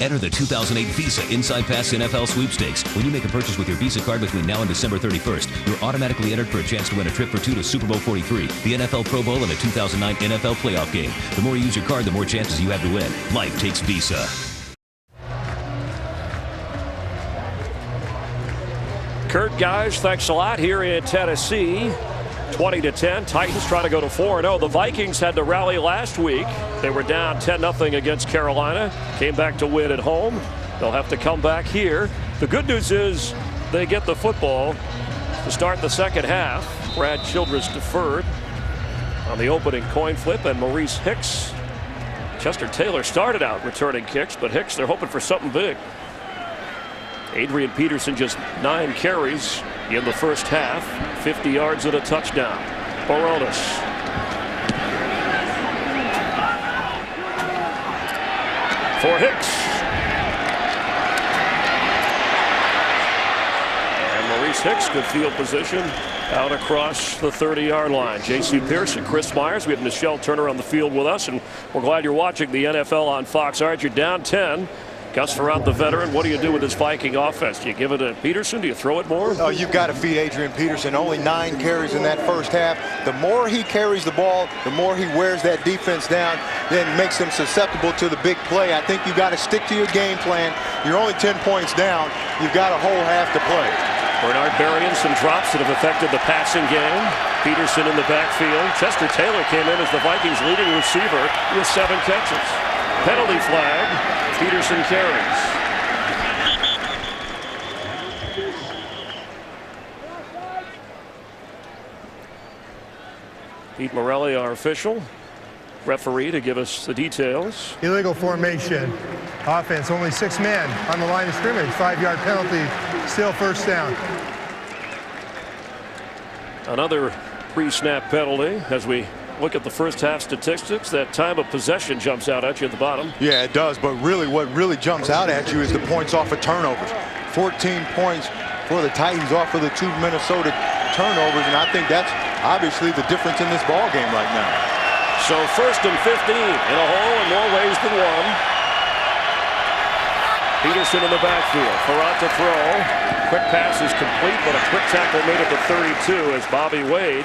Enter the 2008 Visa Inside Pass NFL Sweepstakes. When you make a purchase with your Visa card between now and December 31st, you're automatically entered for a chance to win a trip for two to Super Bowl 43, the NFL Pro Bowl, and a 2009 NFL playoff game. The more you use your card, the more chances you have to win. Life takes Visa. Kurt, guys, thanks a lot here in Tennessee. 20-10. Titans trying to go to 4-0. The Vikings had to rally last week. They were down 10-0 against Carolina. Came back to win at home. They'll have to come back here. The good news is they get the football to start the second half. Brad Childress deferred on the opening coin flip, and Maurice Hicks. Chester Taylor started out returning kicks, but Hicks, they're hoping for something big. Adrian Peterson just 9 carries in the first half, 50 yards and a touchdown. Baronis. For Hicks. And Maurice Hicks, good field position out across the 30-yard line. J.C. Pearson, Chris Myers. We have Michelle Turner on the field with us, and we're glad you're watching the NFL on Fox. All right, you're down 10. Gus Frerotte, the veteran. What do you do with this Viking offense? Do you give it to Peterson? Do you throw it more? Oh, you've got to feed Adrian Peterson. Only 9 carries in that first half. The more he carries the ball, the more he wears that defense down, then makes them susceptible to the big play. I think you've got to stick to your game plan. You're only 10 points down. You've got a whole half to play. Bernard burying some drops that have affected the passing game. Peterson in the backfield. Chester Taylor came in as the Vikings' leading receiver with 7 catches. Penalty flag. Peterson carries. Pete Morelli, our official referee, to give us the details. Illegal formation. Offense, only 6 men on the line of scrimmage. 5-yard penalty, still first down. Another pre-snap penalty as we look at the first half statistics. That time of possession jumps out at you at the bottom. Yeah, it does. But really, what really jumps out at you is the points off of turnovers. 14 points for the Titans off of the 2 Minnesota turnovers, and I think that's obviously the difference in this ball game right now. So 1st and 15 in a hole in more ways than one. Peterson in the backfield. Frerotte to throw. Quick pass is complete, but a quick tackle made at the 32 as Bobby Wade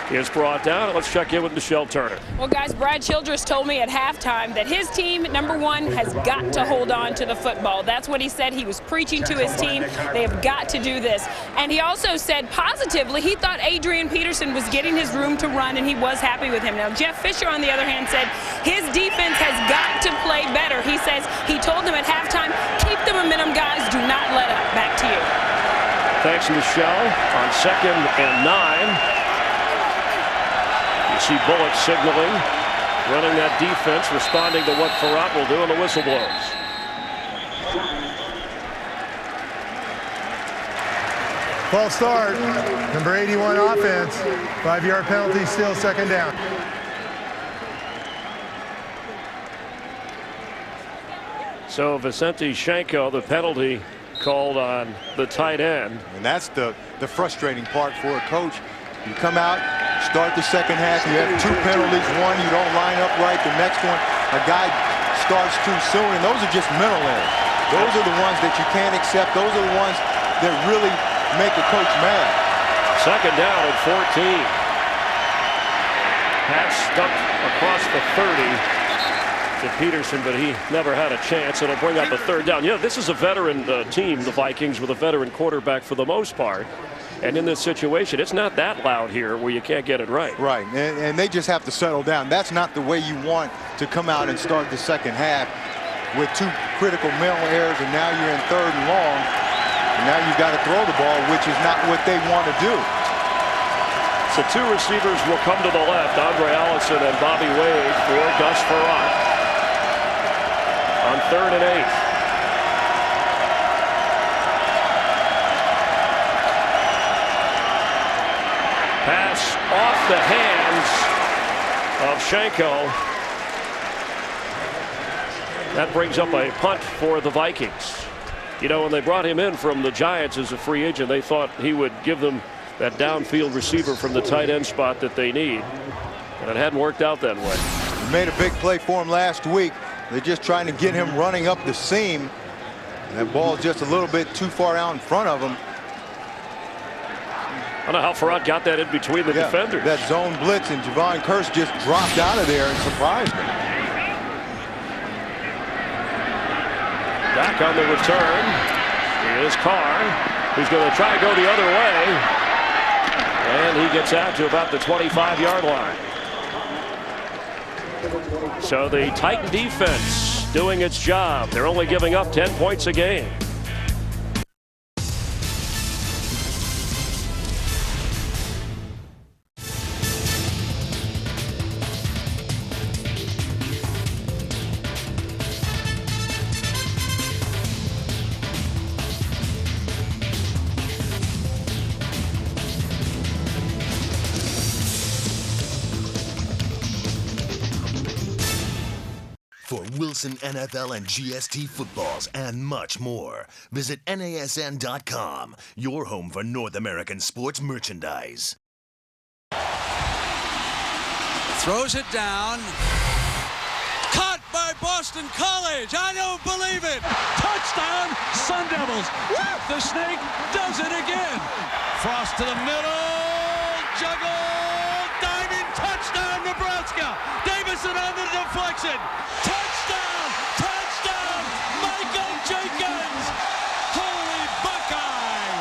is brought down. Let's check in with Michelle Turner. Well, guys, Brad Childress told me at halftime that his team, number 1, has got to hold on to the football. That's what he said. He was preaching to his team. They have got to do this. And he also said positively he thought Adrian Peterson was getting his room to run, and he was happy with him. Now, Jeff Fisher, on the other hand, said his defense has got to play better. He says he told them at halftime, keep the momentum, guys. Do not let up. Back to you. Thanks, Michelle. On 2nd and 9. You see Bullock signaling, running that defense, responding to what Frerotte will do, and the whistle blows. False start. Number 81 offense. 5-yard penalty, still second down. So Vicente Shanko, the penalty called on the tight end. And that's the frustrating part for a coach. You come out, start the second half, you have 2 penalties. One, you don't line up right. The next one, a guy starts too soon, and those are just mental errors. Those are the ones that you can't accept. Those are the ones that really make a coach mad. 2nd down at 14. Pass stuck across the 30 to Peterson, but he never had a chance. It'll bring up a 3rd down. Yeah, this is a veteran team, the Vikings, with a veteran quarterback for the most part. And in this situation, it's not that loud here where you can't get it right. Right, and they just have to settle down. That's not the way you want to come out and start the second half with 2 critical mental errors, and now you're in 3rd and long, and now you've got to throw the ball, which is not what they want to do. So 2 receivers will come to the left, Andre Allison and Bobby Wade for Gus Frerotte. On 3rd and 8. Pass off the hands of Shanko. That brings up a punt for the Vikings. You know, when they brought him in from the Giants as a free agent, they thought he would give them that downfield receiver from the tight end spot that they need. And it hadn't worked out that way. Made a big play for him last week. They're just trying to get him running up the seam. That ball's just a little bit too far out in front of him. I don't know how Farad got that in between the defenders. That zone blitz, and Javon Curse just dropped out of there and surprised me. Back on the return is Carr, who's going to try to go the other way. And he gets out to about the 25-yard line. So the Titan defense doing its job. They're only giving up 10 points a game. For Wilson NFL and GST footballs and much more, visit NASN.com, your home for North American sports merchandise. Throws it down. Caught by Boston College. I don't believe it. Touchdown, Sun Devils. The Snake does it again. Frost to the middle. Juggle. Diving. Touchdown, Nebraska. Davison on the deflection. Touchdown. Touchdown. Michael Jenkins. Holy Buckeye.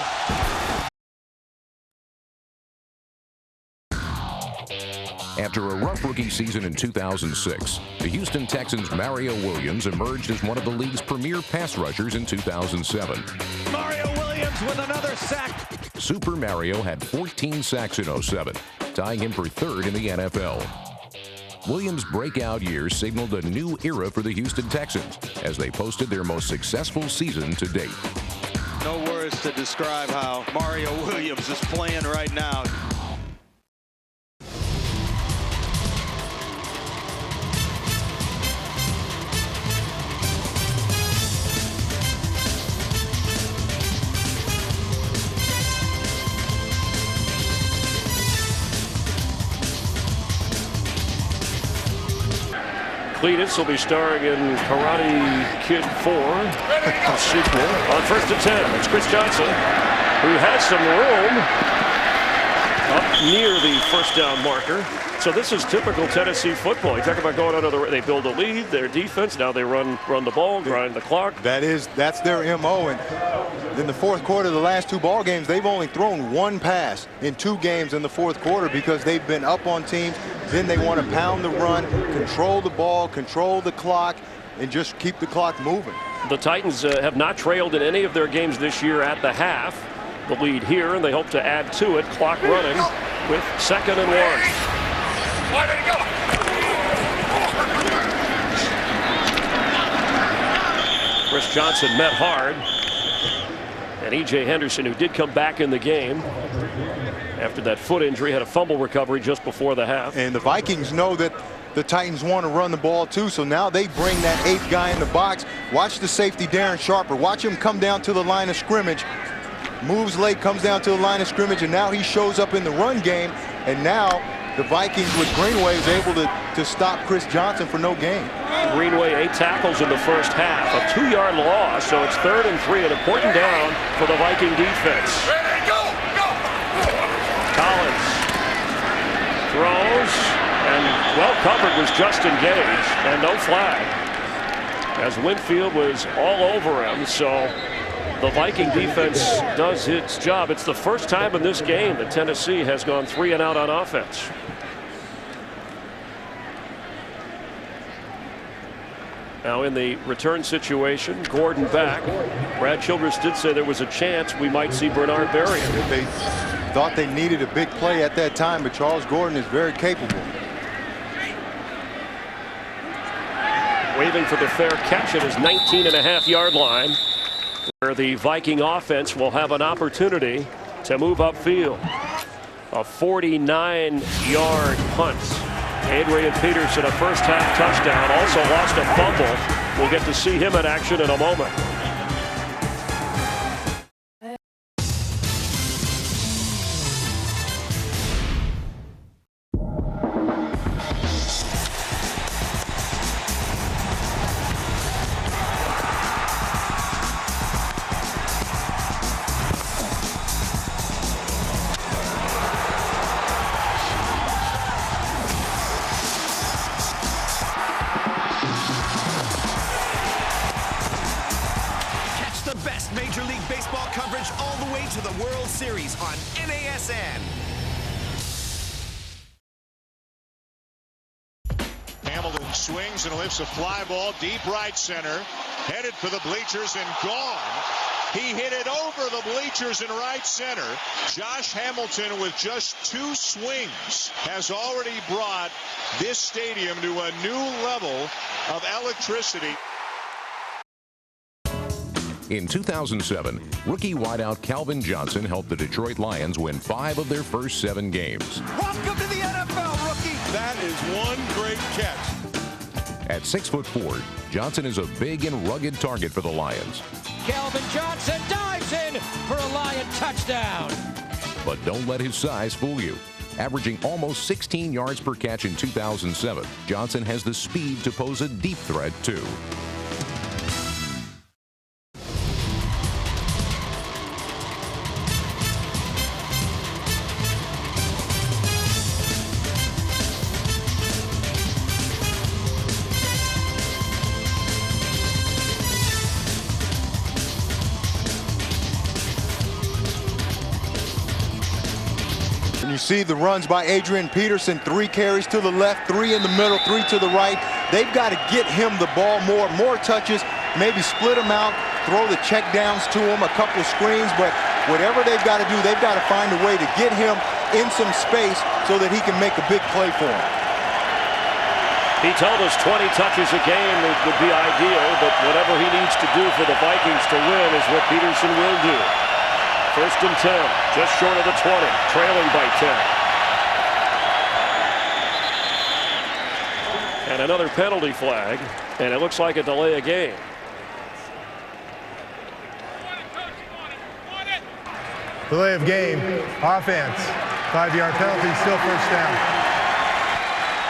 After a rough rookie season in 2006, the Houston Texans' Mario Williams emerged as one of the league's premier pass rushers in 2007. Mario Williams with another sack. Super Mario had 14 sacks in 2007, tying him for third in the NFL. Williams' breakout year signaled a new era for the Houston Texans as they posted their most successful season to date. No words to describe how Mario Williams is playing right now. Cletus will be starring in Karate Kid 4, a sequel. On 1st and 10, it's Chris Johnson, who has some room up near the first down marker. So this is typical Tennessee football. You talk about going under the, they build a lead, their defense, now they run the ball, grind the clock. That's their MO. And in the fourth quarter of the last two ball games, they've only thrown one pass in 2 games in the fourth quarter because they've been up on teams. Then they want to pound the run, control the ball, control the clock, and just keep the clock moving. The Titans have not trailed in any of their games this year at the half. The lead here, and they hope to add to it. Clock running with 2nd and 1. Chris Johnson met hard. And E.J. Henderson, who did come back in the game after that foot injury, had a fumble recovery just before the half. And the Vikings know that the Titans want to run the ball too, so now they bring that 8th guy in the box. Watch the safety, Darren Sharper. Watch him come down to the line of scrimmage. Moves late, comes down to the line of scrimmage, and now he shows up in the run game. And now the Vikings with Greenway is able to stop Chris Johnson for no gain. Greenway 8 tackles in the first half, a 2-yard loss, so it's 3rd and 3, an important down for the Viking defense. Collins throws, and well covered was Justin Gage, and no flag, as Winfield was all over him. So the Viking defense does its job. It's the first time in this game that Tennessee has gone 3 and out on offense. Now in the return situation, Gordon back. Brad Childress did say there was a chance we might see Bernard Berry. They thought they needed a big play at that time, but Charles Gordon is very capable. Waving for the fair catch at his 19.5-yard line, where the Viking offense will have an opportunity to move upfield. A 49-yard punt. Adrian Peterson, a first-half touchdown, also lost a fumble. We'll get to see him in action in a moment. Watch all the way to the World Series on NASN. Hamilton swings and lifts a fly ball deep right center, headed for the bleachers and gone. He hit it over the bleachers in right center. Josh Hamilton, with just 2 swings, has already brought this stadium to a new level of electricity. In 2007, rookie wideout Calvin Johnson helped the Detroit Lions win 5 of their first 7 games. Welcome to the NFL, rookie. That is one great catch. At 6'4", Johnson is a big and rugged target for the Lions. Calvin Johnson dives in for a Lion touchdown. But don't let his size fool you. Averaging almost 16 yards per catch in 2007, Johnson has the speed to pose a deep threat too. You see the runs by Adrian Peterson, 3 carries to the left, 3 in the middle, 3 to the right. They've got to get him the ball more touches, maybe split him out, throw the check downs to him, a couple of screens, but whatever they've got to do, they've got to find a way to get him in some space so that he can make a big play for him. He told us 20 touches a game would be ideal, but whatever he needs to do for the Vikings to win is what Peterson will do. 1st and 10, just short of the 20, trailing by 10. And another penalty flag, and it looks like a delay of game. Delay of game, offense, 5-yard penalty, still first down.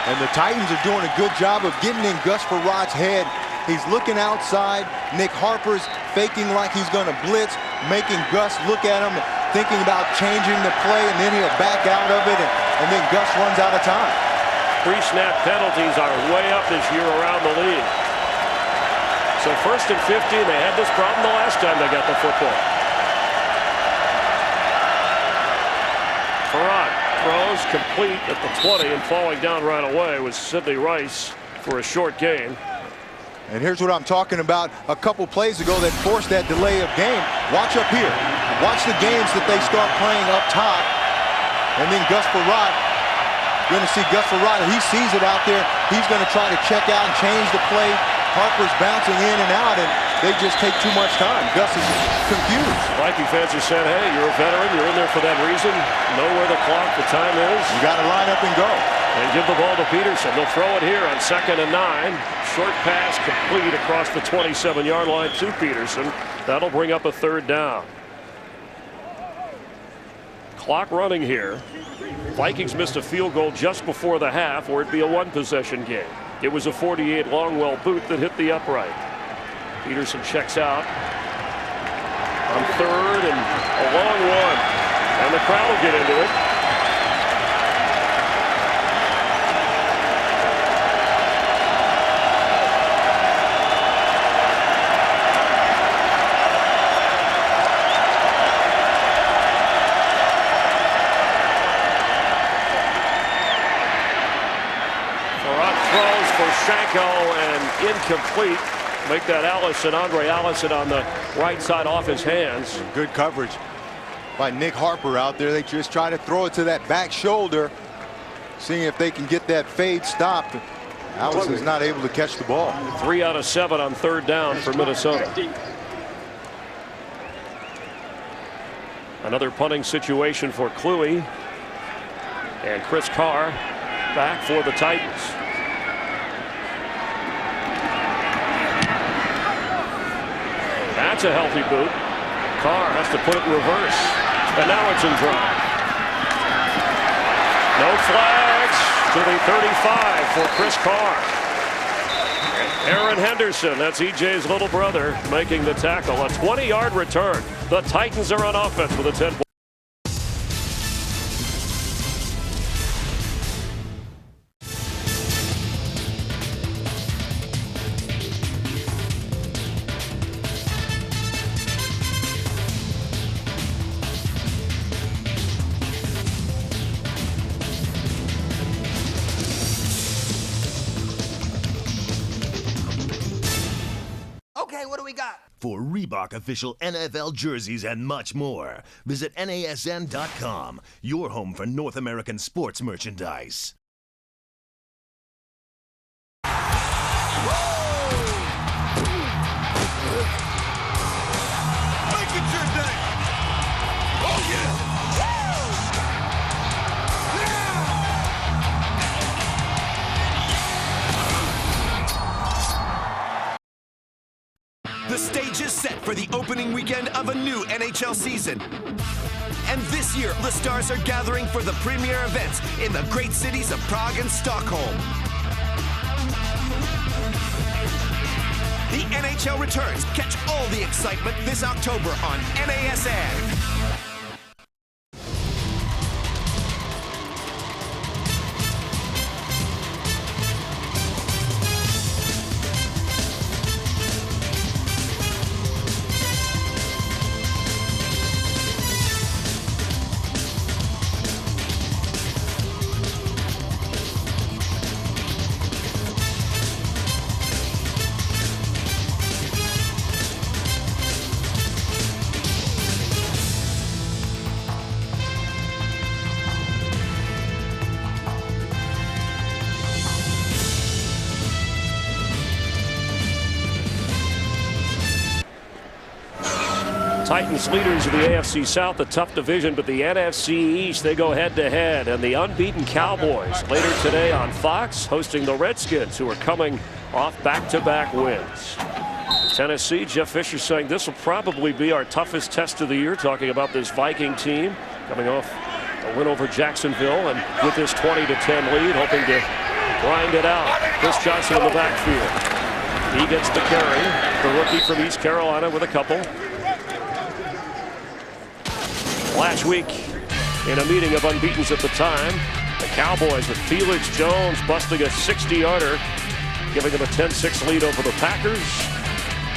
And the Titans are doing a good job of getting in Gus Frerott's head. He's looking outside. Nick Harper's faking like he's going to blitz, making Gus look at him, thinking about changing the play, and then he'll back out of it, and then Gus runs out of time. Pre-snap penalties are way up this year around the league. So 1st and 15, they had this problem the last time they got the football. Frerotte throws complete at the 20, and falling down right away was Sidney Rice for a short gain. And here's what I'm talking about a couple plays ago that forced that delay of game. Watch up here. Watch the games that they start playing up top. And then Gus Frerotte, you're going to see Gus Frerotte, he sees it out there. He's going to try to check out and change the play. Harper's bouncing in and out, and they just take too much time. Gus is confused. Viking fans are saying, hey, you're a veteran. You're in there for that reason. Know where the clock, the time is. You got to line up and go. And give the ball to Peterson. They'll throw it here on 2nd and 9. Short pass complete across the 27-yard line to Peterson. That'll bring up a 3rd down. Clock running here. Vikings missed a field goal just before the half, or it'd be a 1-possession game. It was a 48 Longwell boot that hit the upright. Peterson checks out on 3rd and a long one. And the crowd will get into it. And incomplete. Make that Andre Allison on the right side off his hands. Good coverage by Nick Harper out there. They just try to throw it to that back shoulder, seeing if they can get that fade stopped. Allison's not able to catch the ball. 3 out of 7 on 3rd down for Minnesota. Another punting situation for Kluwe. And Chris Carr back for the Titans. That's a healthy boot. Carr has to put it in reverse. And now it's in drive. No flags to the 35 for Chris Carr. Aaron Henderson, that's EJ's little brother, making the tackle. A 20-yard return. The Titans are on offense with a 10-point. Okay, what do we got? For Reebok official NFL jerseys and much more, visit NASN.com, your home for North American sports merchandise. Make it your day! Oh, yeah! The stage is set for the opening weekend of a new NHL season. And this year, the stars are gathering for the premier events in the great cities of Prague and Stockholm. The NHL returns. Catch all the excitement this October on NASN. Titans leaders of the AFC South, a tough division, but the NFC East, they go head-to-head. And the unbeaten Cowboys later today on Fox hosting the Redskins, who are coming off back-to-back wins. Tennessee, Jeff Fisher saying this will probably be our toughest test of the year, talking about this Viking team coming off a win over Jacksonville and with this 20-10 lead, hoping to grind it out. Chris Johnson in the backfield. He gets the carry. The rookie from East Carolina with a couple. Last week, in a meeting of unbeatens at the time, the Cowboys with Felix Jones busting a 60-yarder, giving them a 10-6 lead over the Packers.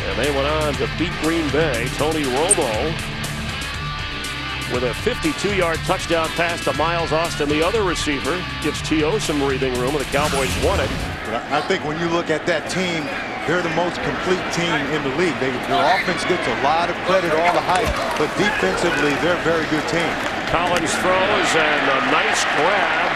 And they went on to beat Green Bay. Tony Romo with a 52-yard touchdown pass to Miles Austin, the other receiver, gives T.O. some breathing room, and the Cowboys won it. I think when you look at that team, they're the most complete team in the league. Their offense gets a lot of credit, all the hype, but defensively, they're a very good team. Collins throws, and a nice grab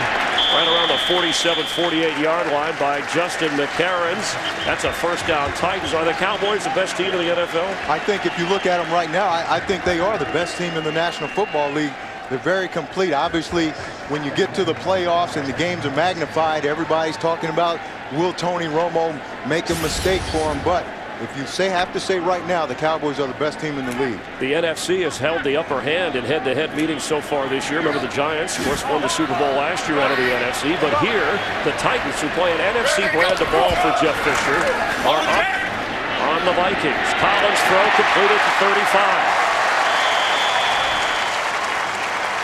right around the 47-48-yard line by Justin McCarrans. That's a first down. Titans. Are the Cowboys the best team in the NFL? I think if you look at them right now, I think they are the best team in the National Football League. They're very complete. Obviously, when you get to the playoffs and the games are magnified, everybody's talking about, will Tony Romo make a mistake for him? But if you have to say right now, the Cowboys are the best team in the league. The NFC has held the upper hand in head-to-head meetings so far this year. Remember the Giants, of course, won the Super Bowl last year out of the NFC. But here, the Titans, who play an NFC brand of ball for Jeff Fisher, are up on the Vikings. Collins throw completed to 35.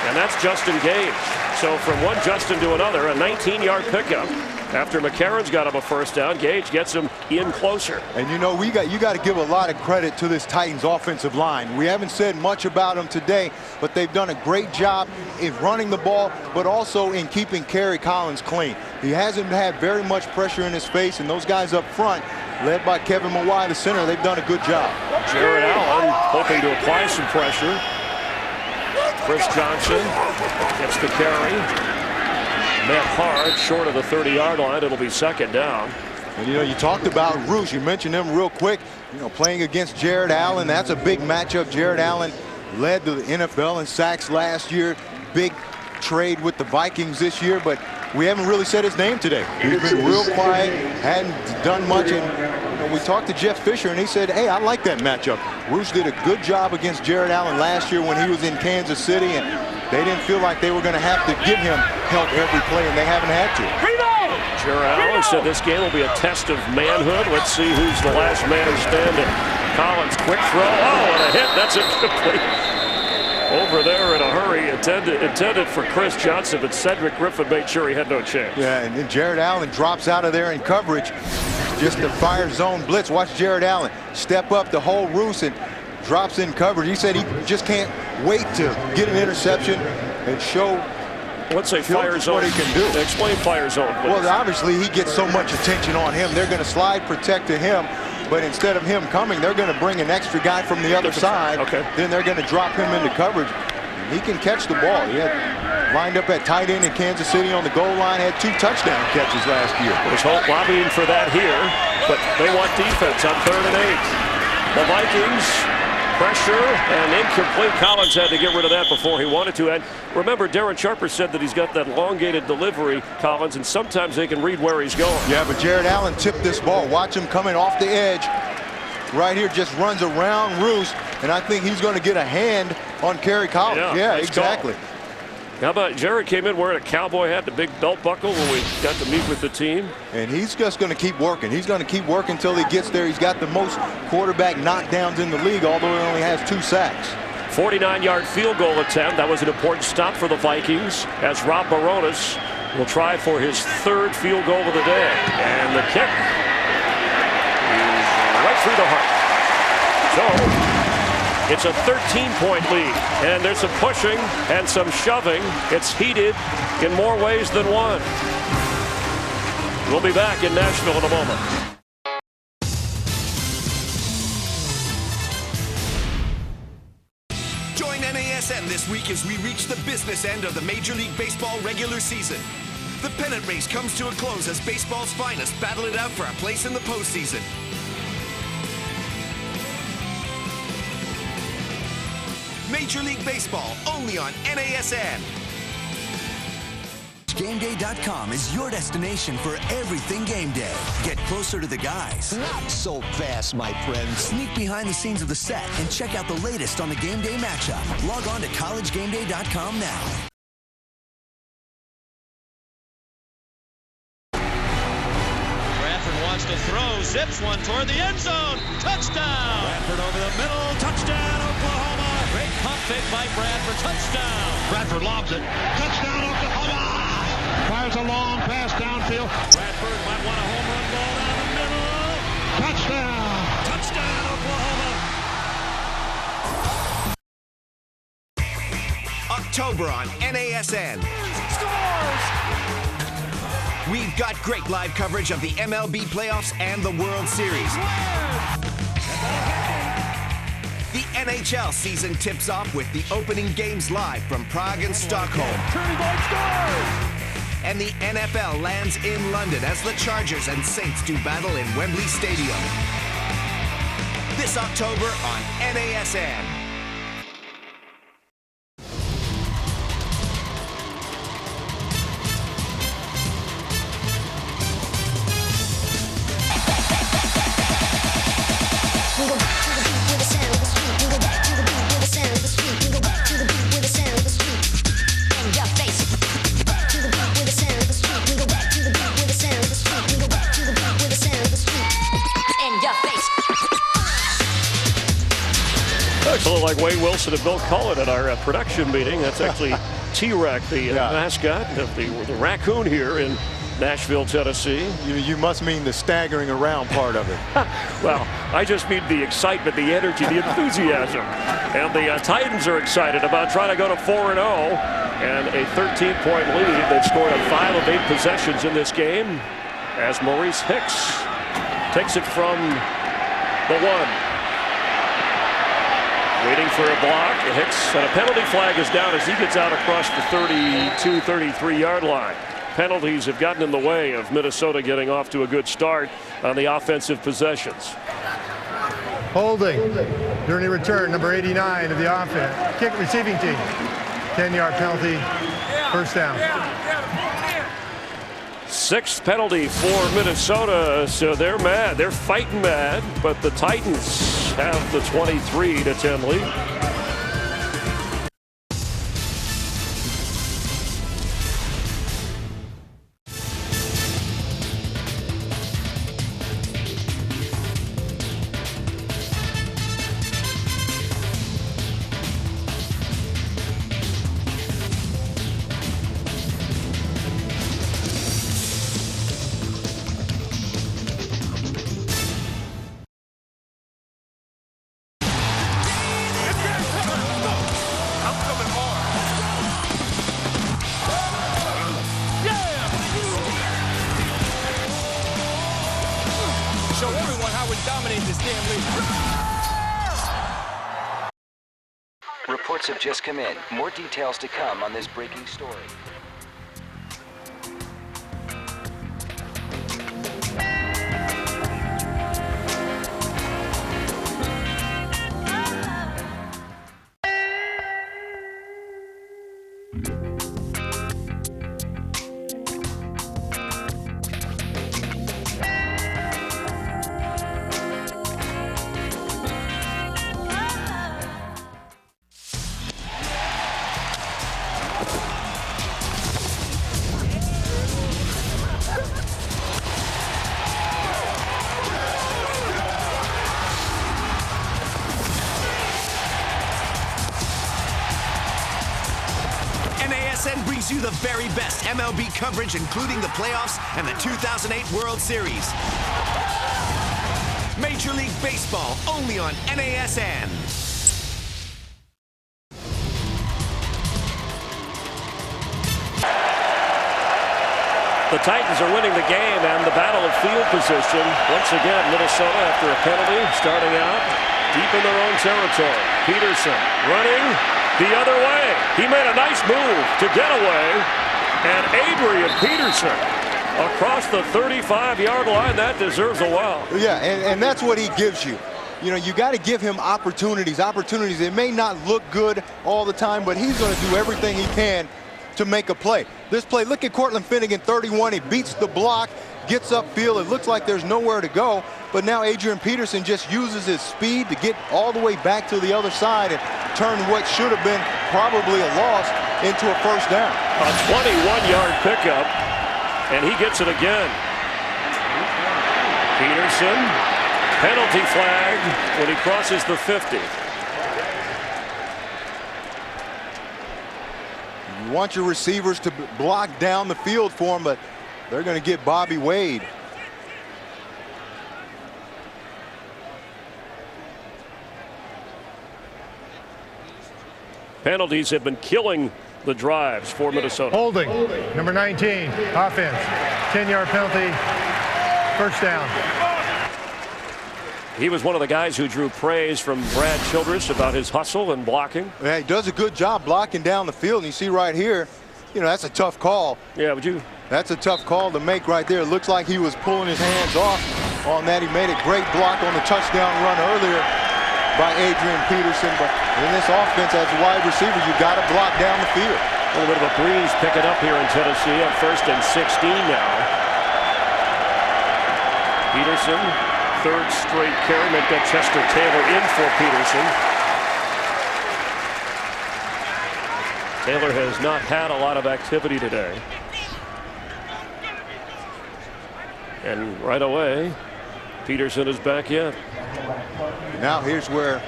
And that's Justin Gage. So from one Justin to another, a 19-yard pickup. After McCarron's got him a first down, Gage gets him in closer. And you know, you got to give a lot of credit to this Titans offensive line. We haven't said much about them today, but they've done a great job in running the ball, but also in keeping Kerry Collins clean. He hasn't had very much pressure in his face, and those guys up front, led by Kevin Moreeeee, the center, they've done a good job. Jared Allen hoping to apply some pressure. Chris Johnson gets the carry. Met hard, short of the 30-yard line. It'll be second down. And you know, you talked about Roos. You mentioned him real quick. You know, playing against Jared Allen. That's a big matchup. Jared Allen led the NFL in sacks last year. Big trade with the Vikings this year, but we haven't really said his name today. He's been real quiet, hadn't done much. And you know, we talked to Jeff Fisher, and he said, hey, I like that matchup. Roos did a good job against Jared Allen last year when he was in Kansas City, and they didn't feel like they were going to have to give him help every play, and they haven't had to. Jared Allen said this game will be a test of manhood. Let's see who's the last man standing. Collins, quick throw. Oh, and a hit. That's incomplete. Over there in a hurry, intended for Chris Johnson, but Cedric Griffin made sure he had no chance. Yeah, and then Jared Allen drops out of there in coverage. Just a fire zone blitz. Watch Jared Allen step up the whole Roos and drops in coverage. He said he just can't wait to get an interception and show fire zone. What he can do. Explain fire zone, please. Well, obviously he gets so much attention on him. They're going to slide protect to him. but instead of him coming, they're going to bring an extra guy from the other side. Okay. Then they're going to drop him into coverage. He can catch the ball. He had lined up at tight end in Kansas City on the goal line, had 2 touchdown catches last year. There's Holt lobbying for that here, but they want defense on 3rd and 8. The Vikings, pressure and incomplete. Collins had to get rid of that before he wanted to. And remember, Darren Sharper said that he's got that elongated delivery, Collins, and sometimes they can read where he's going. Yeah, but Jared Allen tipped this ball. Watch him coming off the edge. Right here, just runs around Roos, and I think he's going to get a hand on Kerry Collins. Yeah, nice exactly. Call. How about Jared came in wearing a cowboy hat, the big belt buckle when we got to meet with the team. And he's just going to keep working. He's going to keep working until he gets there. He's got the most quarterback knockdowns in the league, although he only has 2 sacks. 49-yard field goal attempt. That was an important stop for the Vikings as Rob Baronis will try for his 3rd field goal of the day. And the kick is right through the heart. So it's a 13-point lead, and there's some pushing and some shoving. It's heated in more ways than one. We'll be back in Nashville in a moment. Join NASN this week as we reach the business end of the Major League Baseball regular season. The pennant race comes to a close as baseball's finest battle it out for a place in the postseason. Major League Baseball, only on NASN. GameDay.com is your destination for everything game day. Get closer to the guys. Not so fast, my friends. Sneak behind the scenes of the set and check out the latest on the game day matchup. Log on to collegegameday.com now. Bradford wants to throw, zips one toward the end zone. Touchdown! Bradford over the middle. Touchdown, Oklahoma. Great pump fake by Bradford. Touchdown. Bradford lobs it. Touchdown, Oklahoma. Fires a long pass downfield. Bradford might want a home run ball down the middle. Touchdown. Touchdown, Oklahoma. October on NASN. Scores! We've got great live coverage of the MLB playoffs and the World Series. The NHL season tips off with the opening games live from Prague and Stockholm. And the NFL lands in London as the Chargers and Saints do battle in Wembley Stadium. This October on NASN. Looks a little like Wayne Wilson and Bill Cullen at our production meeting. That's actually T-Rack, the mascot of the raccoon here in Nashville, Tennessee. You must mean the staggering around part of it. Well, I just mean the excitement, the energy, the enthusiasm. And the Titans are excited about trying to go to 4-0 and a 13-point lead. They've scored on 5 of 8 possessions in this game as Maurice Hicks takes it from the 1. Waiting for a block. Hicks, and a penalty flag is down as he gets out across the 32, 33-yard line. Penalties have gotten in the way of Minnesota getting off to a good start on the offensive possessions. Holding during the return, number 89 of the offense. Kick receiving team. 10-yard penalty, first down. 6th penalty for Minnesota, so they're mad. They're fighting mad, but the Titans have the 23-10 lead. show everyone how we dominate this damn league. Reports have just come in. More details to come on this breaking story. espn brings you the very best MLB coverage, including the playoffs and the 2008 World Series. Major League Baseball, only on NASN. The Titans are winning the game and the battle of field position. Once again, Minnesota after a penalty, starting out deep in their own territory. Peterson running the other way. He made a nice move to get away. And Adrian Peterson across the 35-yard line. That deserves a wow. Yeah, and that's what he gives you. You know, you got to give him opportunities. It may not look good all the time, but he's going to do everything he can to make a play. This play, look at Cortland Finnegan, 31. He beats the block, gets upfield. It looks like there's nowhere to go, but now Adrian Peterson just uses his speed to get all the way back to the other side and turn what should have been probably a loss into a first down. A 21-yard pickup, and he gets it again. Peterson, penalty flag when he crosses the 50. You want your receivers to block down the field for him, but they're going to get Bobby Wade. Penalties have been killing the drives for Minnesota. Holding, number 19, offense, 10-yard penalty, first down. He was one of the guys who drew praise from Brad Childress about his hustle and blocking. Yeah, he does a good job blocking down the field. And you see right here, you know, that's a tough call. Yeah, would you? That's a tough call to make right there. It looks like he was pulling his hands off on that. He made a great block on the touchdown run earlier by Adrian Peterson. But in this offense, as a wide receiver, you got to block down the field. A little bit of a breeze picking up here in Tennessee on 1st and 16 now. Peterson, third straight carry. Make that Chester Taylor in for Peterson. Taylor has not had a lot of activity today. And right away, Peterson is back in. Now here's where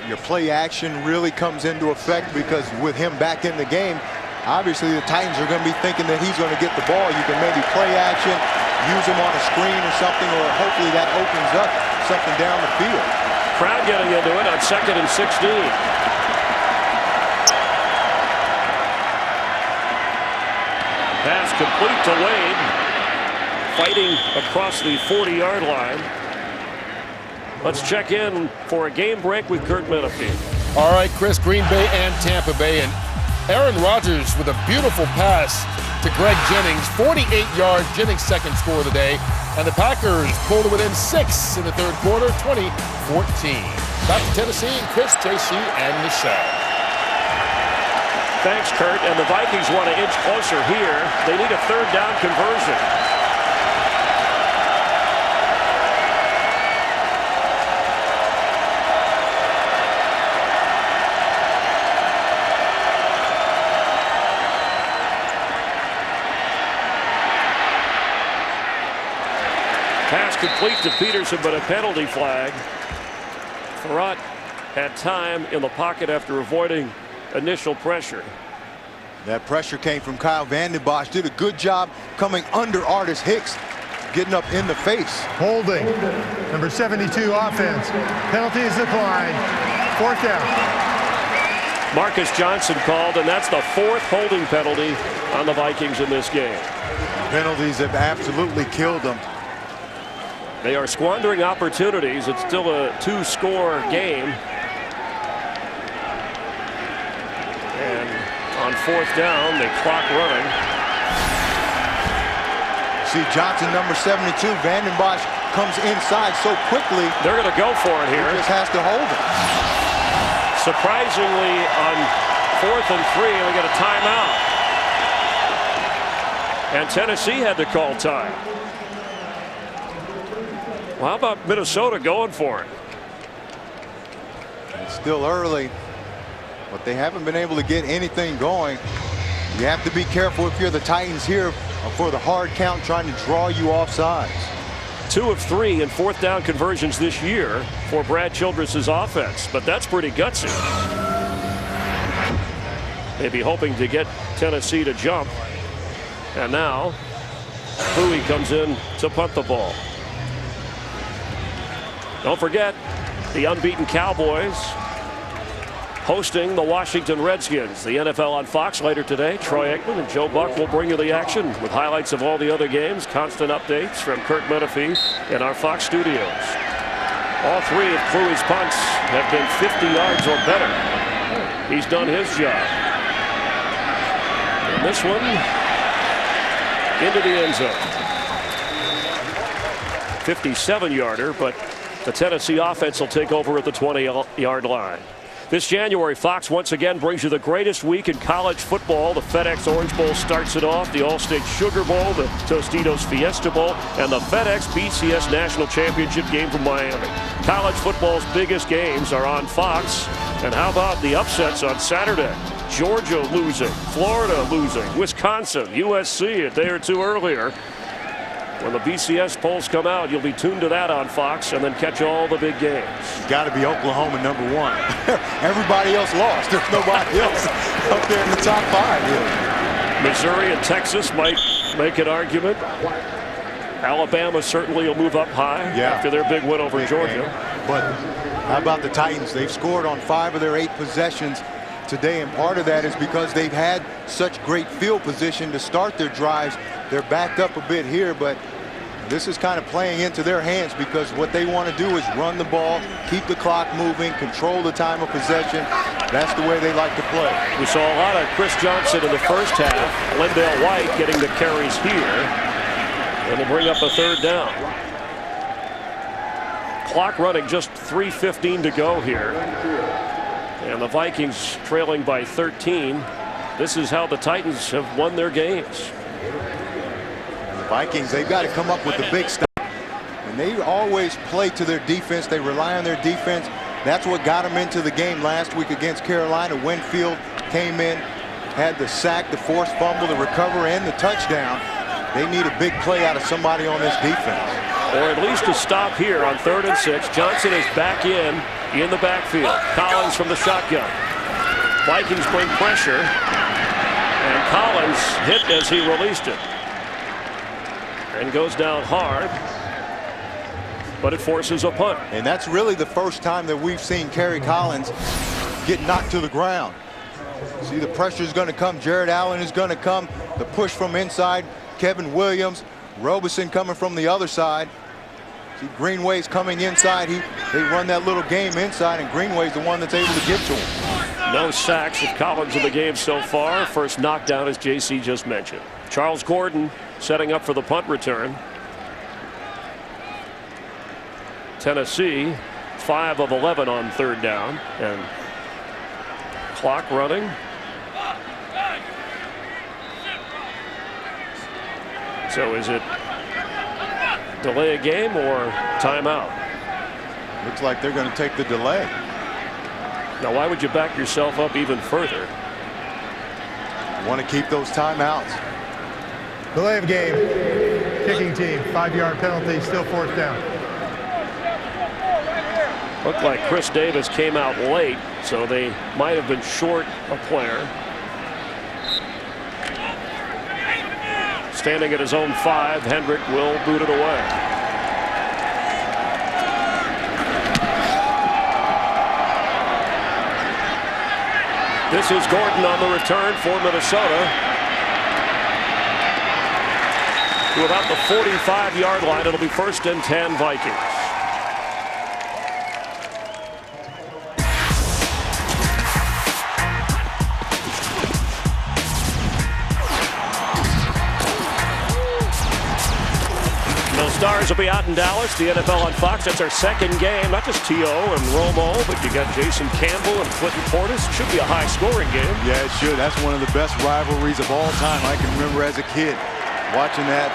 your play action really comes into effect, because with him back in the game, obviously the Titans are going to be thinking that he's going to get the ball. You can maybe play action, use him on a screen or something, or hopefully that opens up something down the field. Crowd getting into it on 2nd and 16. Pass complete to Wade, fighting across the 40-yard line. Let's check in for a game break with Kurt Menefee. All right, Chris, Green Bay and Tampa Bay, and Aaron Rodgers with a beautiful pass to Greg Jennings, 48-yard Jennings' second score of the day, and the Packers pulled within 6 in the third quarter, 20-14. Back to Tennessee, Chris, JC, and Michelle. Thanks, Kurt. And the Vikings want to inch closer here. They need a third down conversion. Pass complete to Peterson, but a penalty flag. Farrat had time in the pocket after avoiding initial pressure. That pressure came from Kyle Vanden Bosch. Did a good job coming under Artis Hicks, getting up in the face. Holding, number 72, offense. Penalty is declined. Fourth down. Marcus Johnson called, and that's the 4th holding penalty on the Vikings in this game. Penalties have absolutely killed them. They are squandering opportunities. It's still a 2-score game. And on 4th down, the clock running. See Johnson, number 72, Vandenbosch comes inside so quickly. They're going to go for it here. He just has to hold it. Surprisingly, on 4th and 3, we get a timeout. And Tennessee had to call time. Well, how about Minnesota going for it? It's still early, but they haven't been able to get anything going. You have to be careful if you're the Titans here for the hard count, trying to draw you off sides. 2 of 3 in 4th down conversions this year for Brad Childress's offense, but that's pretty gutsy. Maybe hoping to get Tennessee to jump. And now Bowie comes in to punt the ball. Don't forget the unbeaten Cowboys hosting the Washington Redskins. The NFL on Fox later today. Troy Aikman and Joe Buck will bring you the action with highlights of all the other games, constant updates from Kirk Menefee in our Fox studios. All 3 of Kluwe's punts have been 50 yards or better. He's done his job. And this one into the end zone. 57-yarder, but the Tennessee offense will take over at the 20-yard line. This January, Fox once again brings you the greatest week in college football. The FedEx Orange Bowl starts it off, the All-State Sugar Bowl, the Tostitos Fiesta Bowl, and the FedEx BCS National Championship game from Miami. College football's biggest games are on Fox. And how about the upsets on Saturday? Georgia losing, Florida losing, Wisconsin, USC a day or 2 earlier. When the BCS polls come out, you'll be tuned to that on Fox and then catch all the big games. It's got to be Oklahoma #1. Everybody else lost. There's nobody else up there in the top 5 here. Missouri and Texas might make an argument. Alabama certainly will move up high after their big win over Georgia. But how about the Titans? They've scored on 5 of their 8 possessions today, and part of that is because they've had such great field position to start their drives. They're backed up a bit here, but this is kind of playing into their hands because what they want to do is run the ball, keep the clock moving, control the time of possession. That's the way they like to play. We saw a lot of Chris Johnson in the first half. Lindale White getting the carries here. And will bring up a 3rd down. Clock running, just 3:15 to go here. And the Vikings trailing by 13. This is how the Titans have won their games. The Vikings, they've got to come up with the big stuff. And they always play to their defense. They rely on their defense. That's what got them into the game last week against Carolina. Winfield came in, had the sack, the forced fumble, the recover, and the touchdown. They need a big play out of somebody on this defense. Or at least a stop here on 3rd and 6. Johnson is back in the backfield. Collins from the shotgun. Vikings bring pressure. And Collins hit as he released it. And goes down hard. But it forces a punt. And that's really the first time that we've seen Kerry Collins get knocked to the ground. See, the pressure is going to come. Jared Allen is going to come. The push from inside. Kevin Williams. Robeson coming from the other side. See, Greenway's coming inside. They run that little game inside, and Greenway's the one that's able to get to him. No sacks of Collins in the game so far. First knockdown, as JC just mentioned. Charles Gordon setting up for the punt return. Tennessee 5 of 11 on 3rd down, and clock running. So is it delay a game or timeout? Looks like they're going to take the delay. Now, why would you back yourself up even further? Want to keep those timeouts. Delay of game. Kicking team. 5-yard penalty. Still 4th down. Looked like Chris Davis came out late, so they might have been short a player. Standing at his own 5, Hendrick will boot it away. This is Gordon on the return for Minnesota. to about the 45-yard line. It'll be 1st and 10 Vikings. Stars will be out in Dallas. The NFL on Fox. That's our second game. Not just T.O. and Romo, but you got Jason Campbell and Clinton Portis. Should be a high-scoring game. Yeah, it should. That's one of the best rivalries of all time. I can remember as a kid watching that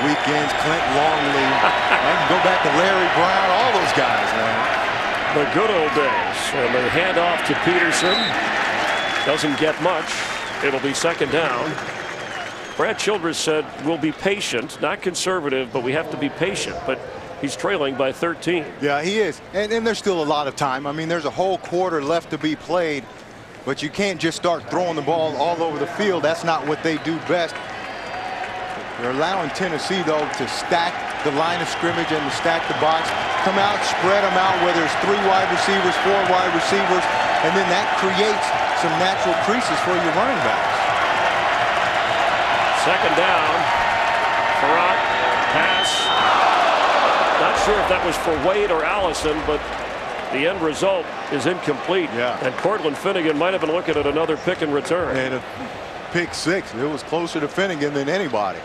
weekends. Clint Longley. I can go back to Larry Brown. All those guys, man. The good old days. And the handoff to Peterson doesn't get much. It'll be 2nd down. Brad Childress said we'll be patient, not conservative, but we have to be patient. But he's trailing by 13. Yeah, he is. And there's still a lot of time. I mean, there's a whole quarter left to be played. But you can't just start throwing the ball all over the field. That's not what they do best. They're allowing Tennessee, though, to stack the line of scrimmage and to stack the box. Come out, spread them out, whether it's 3 wide receivers, 4 wide receivers. And then that creates some natural creases for your running backs. 2nd down. Farrat pass. Not sure if that was for Wade or Allison, but the end result is incomplete. Yeah. And Cortland Finnegan might have been looking at another pick and return. And a pick 6. It was closer to Finnegan than anybody.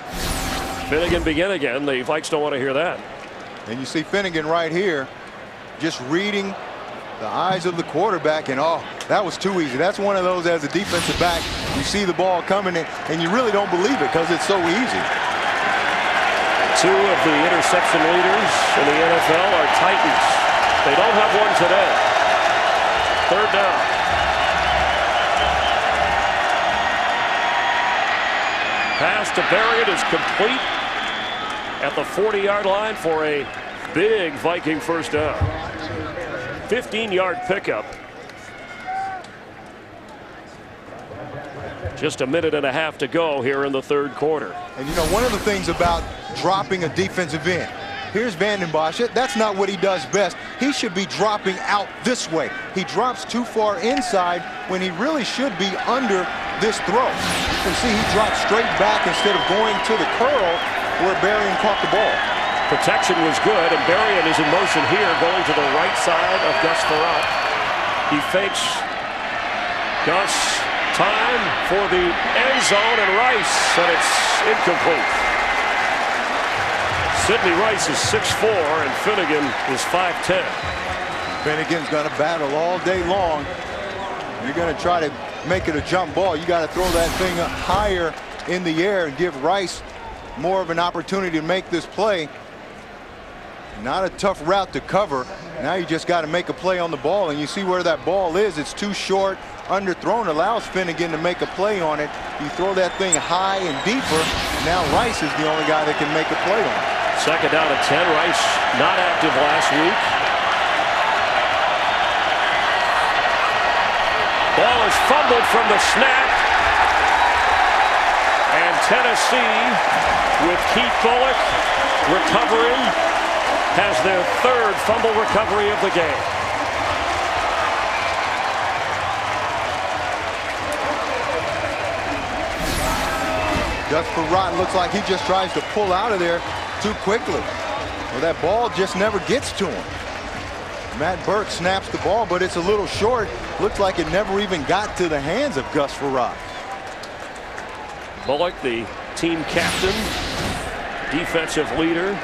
Finnegan begin again. The Vikes don't want to hear that. And you see Finnegan right here just reading the eyes of the quarterback, and oh, that was too easy. That's one of those as a defensive back, you see the ball coming in and you really don't believe it because it's so easy. 2 of the interception leaders in the NFL are Titans. They don't have one today. 3rd down. Pass to Berrien is complete at the 40-yard line for a big Viking 1st down. 15-yard pickup. Just a minute and a half to go here in the 3rd quarter. And you know, one of the things about dropping a defensive end, here's Vanden Bosch. That's not what he does best. He should be dropping out this way. He drops too far inside when he really should be under this throw. You can see he drops straight back instead of going to the curl where Berrien caught the ball. Protection was good, and Berrien is in motion here, going to the right side of Gus Farrat. He fakes Gus, time for the end zone, and Rice, and it's incomplete. Sidney Rice is 6'4", and Finnegan is 5'10". Finnegan's going to battle all day long. You're going to try to make it a jump ball. You got to throw that thing up higher in the air and give Rice more of an opportunity to make this play. Not a tough route to cover. Now you just got to make a play on the ball, and you see where that ball is. It's too short, underthrown, allows Finnegan to make a play on it. You throw that thing high and deeper. Now Rice is the only guy that can make a play on it. 2nd down and 10. Rice not active last week. Ball is fumbled from the snap. And Tennessee, with Keith Bullock recovering, has their 3rd fumble recovery of the game. Gus Farrat looks like he just tries to pull out of there too quickly. Well, that ball just never gets to him. Matt Burke snaps the ball, but it's a little short. Looks like it never even got to the hands of Gus Farrat. Bullock, the team captain, defensive leader.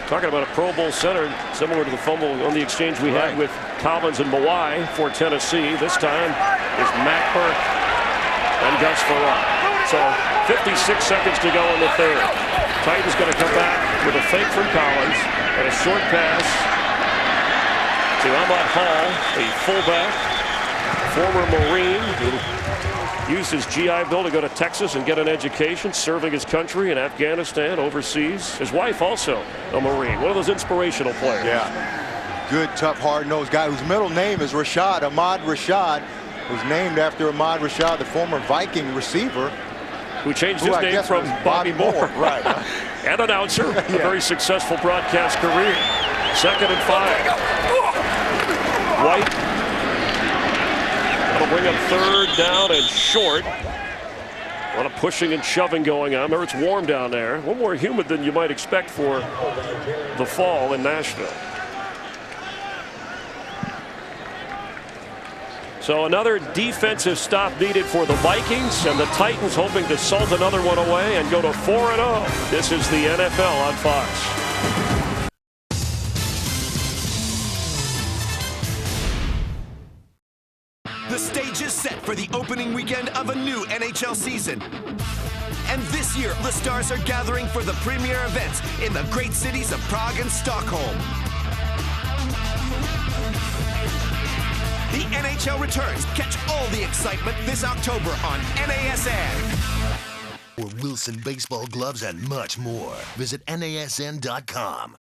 Talking about a Pro Bowl center, similar to the fumble on the exchange we had with Collins and Moreeeee for Tennessee. This time is Matt Burke and Gus Farrat. So 56 seconds to go in the 3rd. Titans going to come back with a fake from Collins and a short pass to Ahmad Hall, a fullback, former Marine who used his GI Bill to go to Texas and get an education, serving his country in Afghanistan, overseas. His wife also a Marine, one of those inspirational players. Yeah, good, tough, hard-nosed guy whose middle name is Rashad. Ahmad Rashad was named after Ahmad Rashad, the former Viking receiver. Who changed his name from Bobby Moore. Right. And announcer. A very successful broadcast career. 2nd and 5. White. That'll bring up 3rd down and short. A lot of pushing and shoving going on. Remember, it's warm down there. A little more humid than you might expect for the fall in Nashville. So another defensive stop needed for the Vikings, and the Titans hoping to salt another one away and go to 4-0. This is the NFL on Fox. The stage is set for the opening weekend of a new NHL season. And this year, the stars are gathering for the premier events in the great cities of Prague and Stockholm. The NHL returns. Catch all the excitement this October on NASN. For Wilson baseball gloves and much more, visit NASN.com.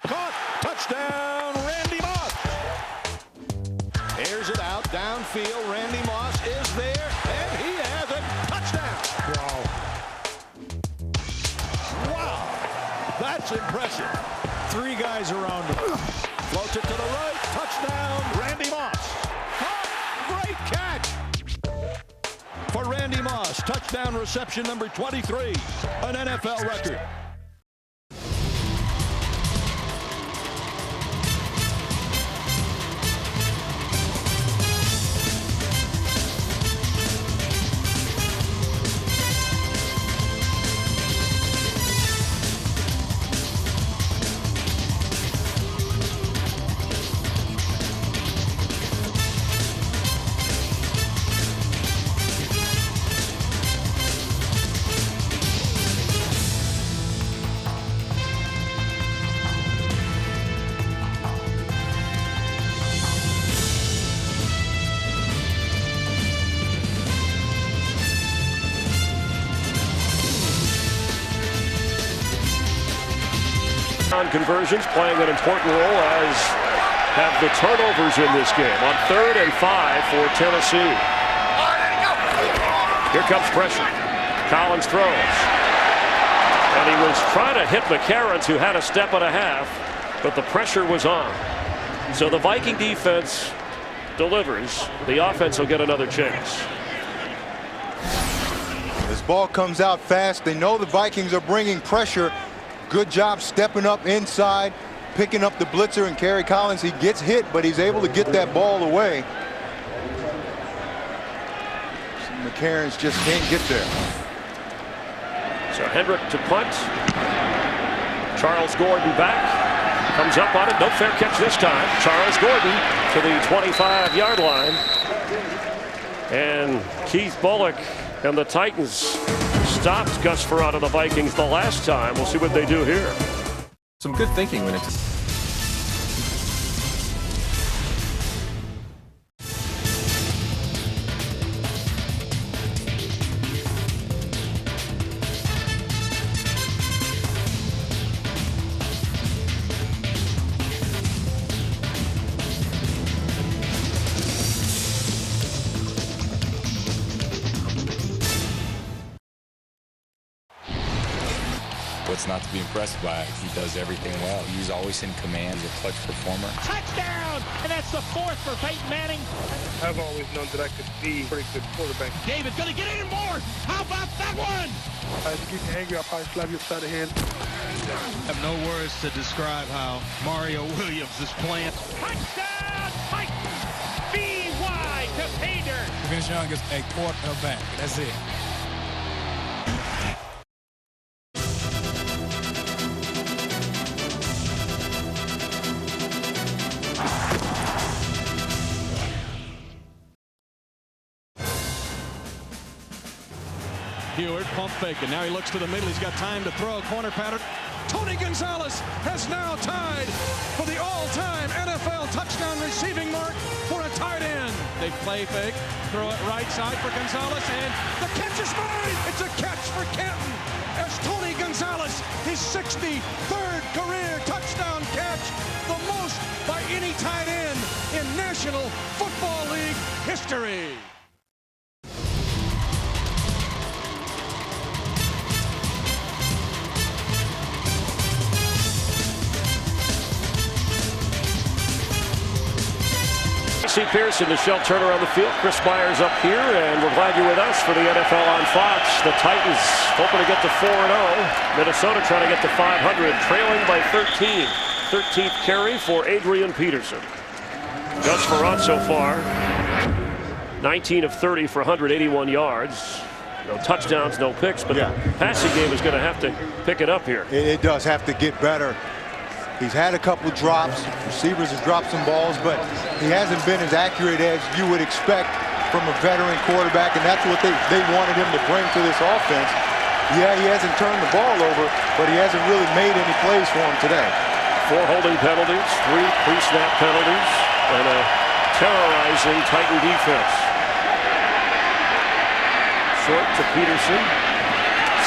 Caught. Touchdown, Randy Moss. Airs it out downfield. Randy Moss is there, and he has a touchdown. Wow. That's impressive. 3 guys around him. Floats it to the right. Touchdown, Randy Moss. Great catch for Randy Moss. Touchdown reception number 23, an NFL record. Conversions playing an important role, as have the turnovers in this game. On 3rd and 5 for Tennessee. Here comes pressure. Collins throws. And he was trying to hit McCarron, who had a step and a half, but the pressure was on. So the Viking defense delivers. The offense will get another chance. This ball comes out fast. They know the Vikings are bringing pressure. Good job stepping up inside, picking up the blitzer, and Kerry Collins, he gets hit, but he's able to get that ball away. McCarron's just can't get there. So Hendrick to punt. Charles Gordon back. Comes up on it. No fair catch this time. Charles Gordon to the 25-yard line. And Keith Bullock and the Titans stopped Gus Frerotte of the Vikings the last time. We'll see what they do here. Some good thinking when it's... What's not to be impressed by? He does everything well. He's always in command. He's a clutch performer. Touchdown! And that's the 4th for Peyton Manning. I've always known that I could be a pretty good quarterback. David's gonna get in more. How about that one? If you get me angry, I'll probably slap you upside the head. I have no words to describe how Mario Williams is playing. Touchdown! Titans! B.Y. to pay dirt. Vince Young is a quarterback. That's it. Heward, pump fake, and now he looks to the middle. He's got time to throw. Corner pattern. Tony Gonzalez has now tied for the all-time NFL touchdown receiving mark for a tight end. They play fake, throw it right side for Gonzalez, and the catch is made. It's a catch for Canton as Tony Gonzalez, his 63rd career touchdown catch, the most by any tight end in National Football League history. Tennessee Pearson, Michelle Turner on the field. Chris Myers up here, and we're glad you're with us for the NFL on Fox. The Titans hoping to get to 4-0. Minnesota trying to get to 500, trailing by 13. 13th carry for Adrian Peterson. Gus Frerotte so far, 19 of 30 for 181 yards. No touchdowns, no picks, but the passing game is going to have to pick it up here. It does have to get better. He's had a couple drops. Receivers have dropped some balls, but he hasn't been as accurate as you would expect from a veteran quarterback, and that's what they wanted him to bring to this offense. Yeah, he hasn't turned the ball over, but he hasn't really made any plays for him today. 4 holding penalties, 3 pre-snap penalties, and a terrorizing Titan defense. Short to Peterson.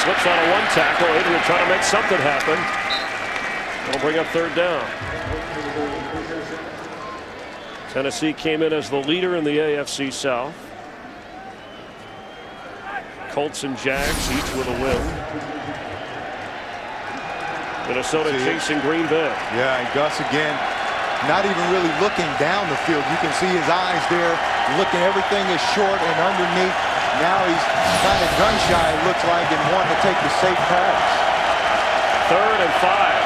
Slips on a 1 tackle. Adrian trying to make something happen. It'll bring up 3rd down. Tennessee came in as the leader in the AFC South. Colts and Jags each with a win. Minnesota chasing Green Bay. Yeah, and Gus again, not even really looking down the field. You can see his eyes there, looking, everything is short and underneath. Now he's kind of gun shy, it looks like, and wanting to take the safe pass. 3rd and 5.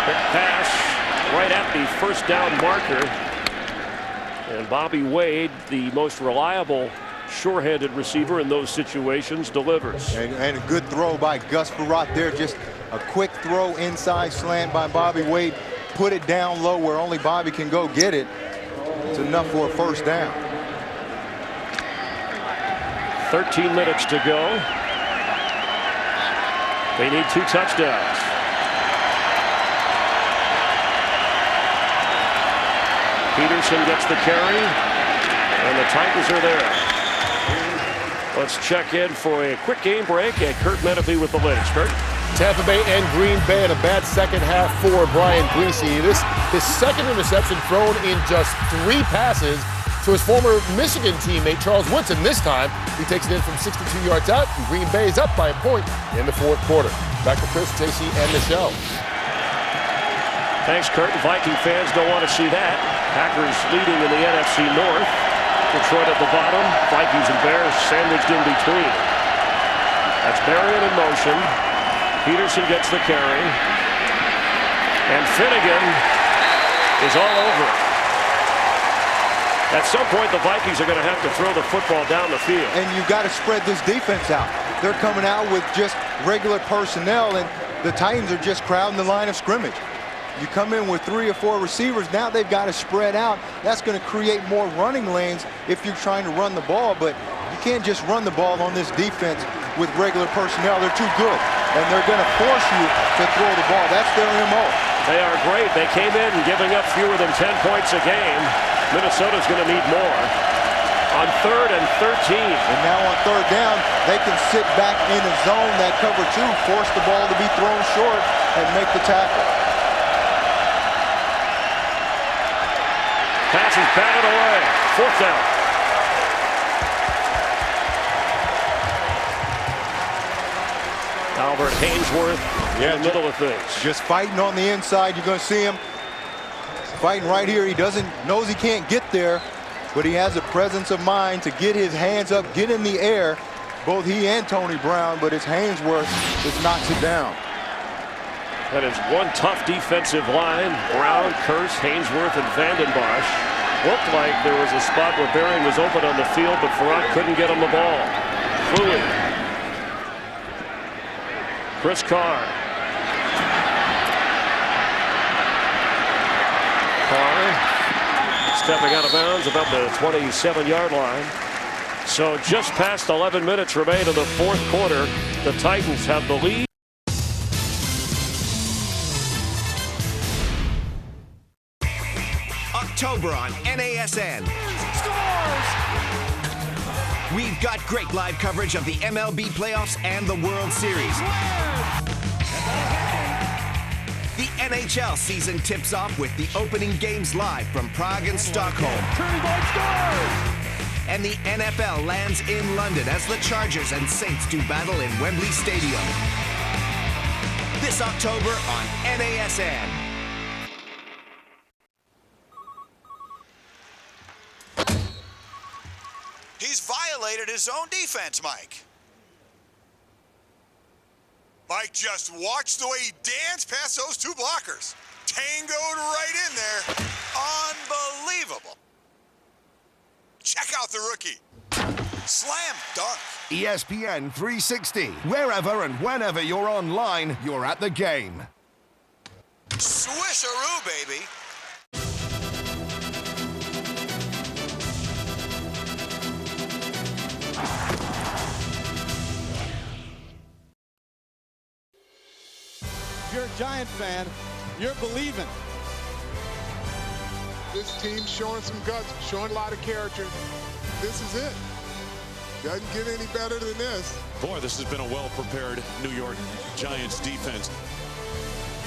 Quick pass right at the 1st down marker. And Bobby Wade, the most reliable sure-handed receiver in those situations, delivers. And a good throw by Gus Frerotte there. Just a quick throw, inside slant by Bobby Wade. Put it down low where only Bobby can go get it. It's enough for a 1st down. 13 minutes to go. They need 2 touchdowns. Peterson gets the carry, and the Titans are there. Let's check in for a quick game break, and Kurt Menefee with the latest. Kurt? Tampa Bay and Green Bay in a bad second half for Brian Griese. This his 2nd interception thrown in just 3 passes to his former Michigan teammate Charles Woodson. This time, he takes it in from 62 yards out, and Green Bay is up by a point in the 4th quarter. Back to Chris, JC, and Michelle. Thanks, Kurt. Viking fans don't want to see that. Packers leading in the NFC North. Detroit at the bottom. Vikings and Bears sandwiched in between. That's Berrien in motion. Peterson gets the carry. And Finnegan is all over it. At some point, the Vikings are going to have to throw the football down the field. And you've got to spread this defense out. They're coming out with just regular personnel, and the Titans are just crowding the line of scrimmage. You come in with 3 or 4 receivers, now they've got to spread out. That's going to create more running lanes if you're trying to run the ball, but you can't just run the ball on this defense with regular personnel. They're too good, and they're going to force you to throw the ball. That's their MO. They are great. They came in giving up fewer than 10 points a game. Minnesota's going to need more. On 3rd and 13. And now on 3rd down, they can sit back in a zone, that cover 2, force the ball to be thrown short, and make the tackle. Pass is batted away. 4th down. Albert Haynesworth in the middle of things. Just fighting on the inside. You're going to see him fighting right here. He knows he can't get there, but he has a presence of mind to get his hands up, get in the air. Both he and Tony Brown, but it's Haynesworth that knocks it down. That is one tough defensive line. Brown, Kearse, Haynesworth, and Vandenbosch. Looked like there was a spot where Berrien was open on the field, but Frerotte couldn't get him the ball. Fluid. Chris Carr. Carr stepping out of bounds about the 27-yard line. So just past 11 minutes remain in the 4th quarter. The Titans have the lead. October on NASN. We've got great live coverage of the MLB playoffs and the World Series. The NHL season tips off with the opening games live from Prague and Stockholm. And the NFL lands in London as the Chargers and Saints do battle in Wembley Stadium. this October on NASN. He's violated his own defense, Mike. Mike just watched the way he danced past those two blockers. Tangoed right in there. Unbelievable. Check out the rookie. Slam dunk. ESPN 360. Wherever and whenever you're online, you're at the game. Swisheroo, baby. If you're a Giant fan, you're believing. This team's showing some guts, showing a lot of character. This is it. Doesn't get any better than this. Boy, this has been a well-prepared New York Giants defense.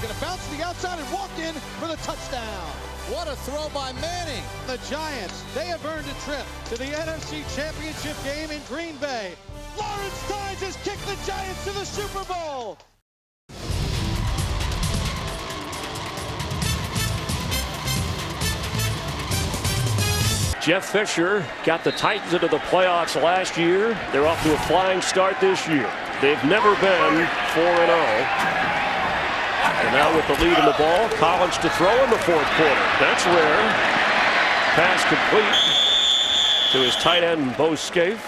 Gonna bounce to the outside and walk in for the touchdown. What a throw by Manning. The Giants, they have earned a trip to the NFC Championship game in Green Bay. Lawrence Tynes has kicked the Giants to the Super Bowl. Jeff Fisher got the Titans into the playoffs last year. They're off to a flying start this year. They've never been 4-0. And now with the lead in the ball, Collins to throw in the fourth quarter. That's rare. Pass complete to his tight end, Bo Scaife.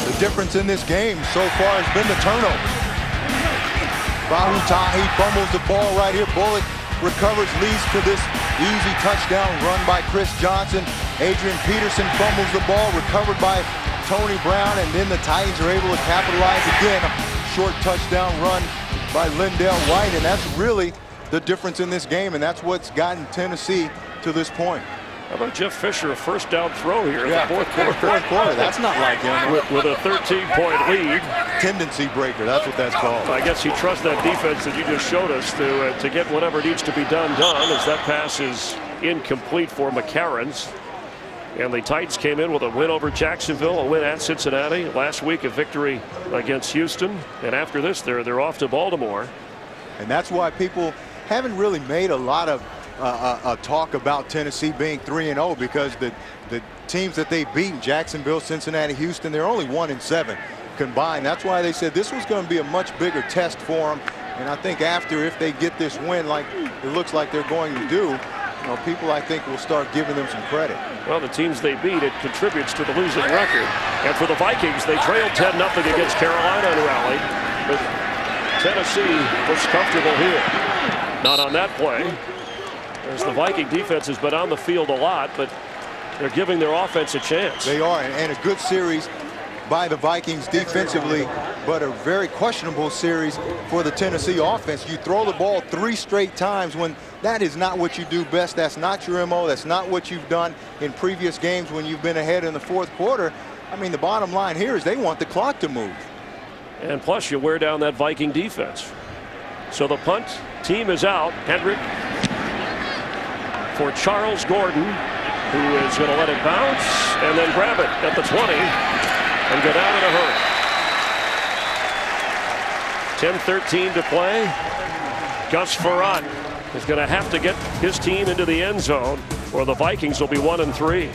The difference in this game so far has been the turnovers. Bahutahi fumbles the ball right here. Bullock recovers, leads to this easy touchdown run by Chris Johnson. Adrian Peterson fumbles the ball, recovered by Tony Brown, and then the Titans are able to capitalize again. A short touchdown run by Lindell White, and that's really the difference in this game, and that's what's gotten Tennessee to this point. How about Jeff Fisher, a first down throw here in the fourth quarter. That's not like him. With a 13-point lead. Tendency breaker, that's what that's called. I guess he trusts that defense that you just showed us to get whatever needs to be done, as that pass is incomplete for McCarron's. And the Titans came in with a win over Jacksonville, a win at Cincinnati. Last week, a victory against Houston. And after this, they're off to Baltimore. And that's why people haven't really made a lot of talk about Tennessee being 3-0, because the teams that they've beaten, Jacksonville, Cincinnati, Houston, they're only 1-7 combined. That's why they said this was going to be a much bigger test for them. And I think after, if they get this win like it looks like they're going to do, people I think will start giving them some credit. Well, the teams they beat, it contributes to the losing record. And for the Vikings, they trailed 10-0 against Carolina and rallied. But Tennessee was comfortable here. Not on that play, as the Viking defense has been on the field a lot, but they're giving their offense a chance. They are, and a good series by the Vikings defensively, but a very questionable series for the Tennessee offense. You throw the ball 3 straight times when that is not what you do best. That's not your MO. That's not what you've done in previous games when you've been ahead in the fourth quarter. I mean, the bottom line here is they want the clock to move. And plus, you wear down that Viking defense. So the punt team is out. Hendrick for Charles Gordon, who is going to let it bounce and then grab it at the 20 and go down in a hurry. 10-13 to play. Gus Frerotte is going to have to get his team into the end zone, or the Vikings will be 1-3.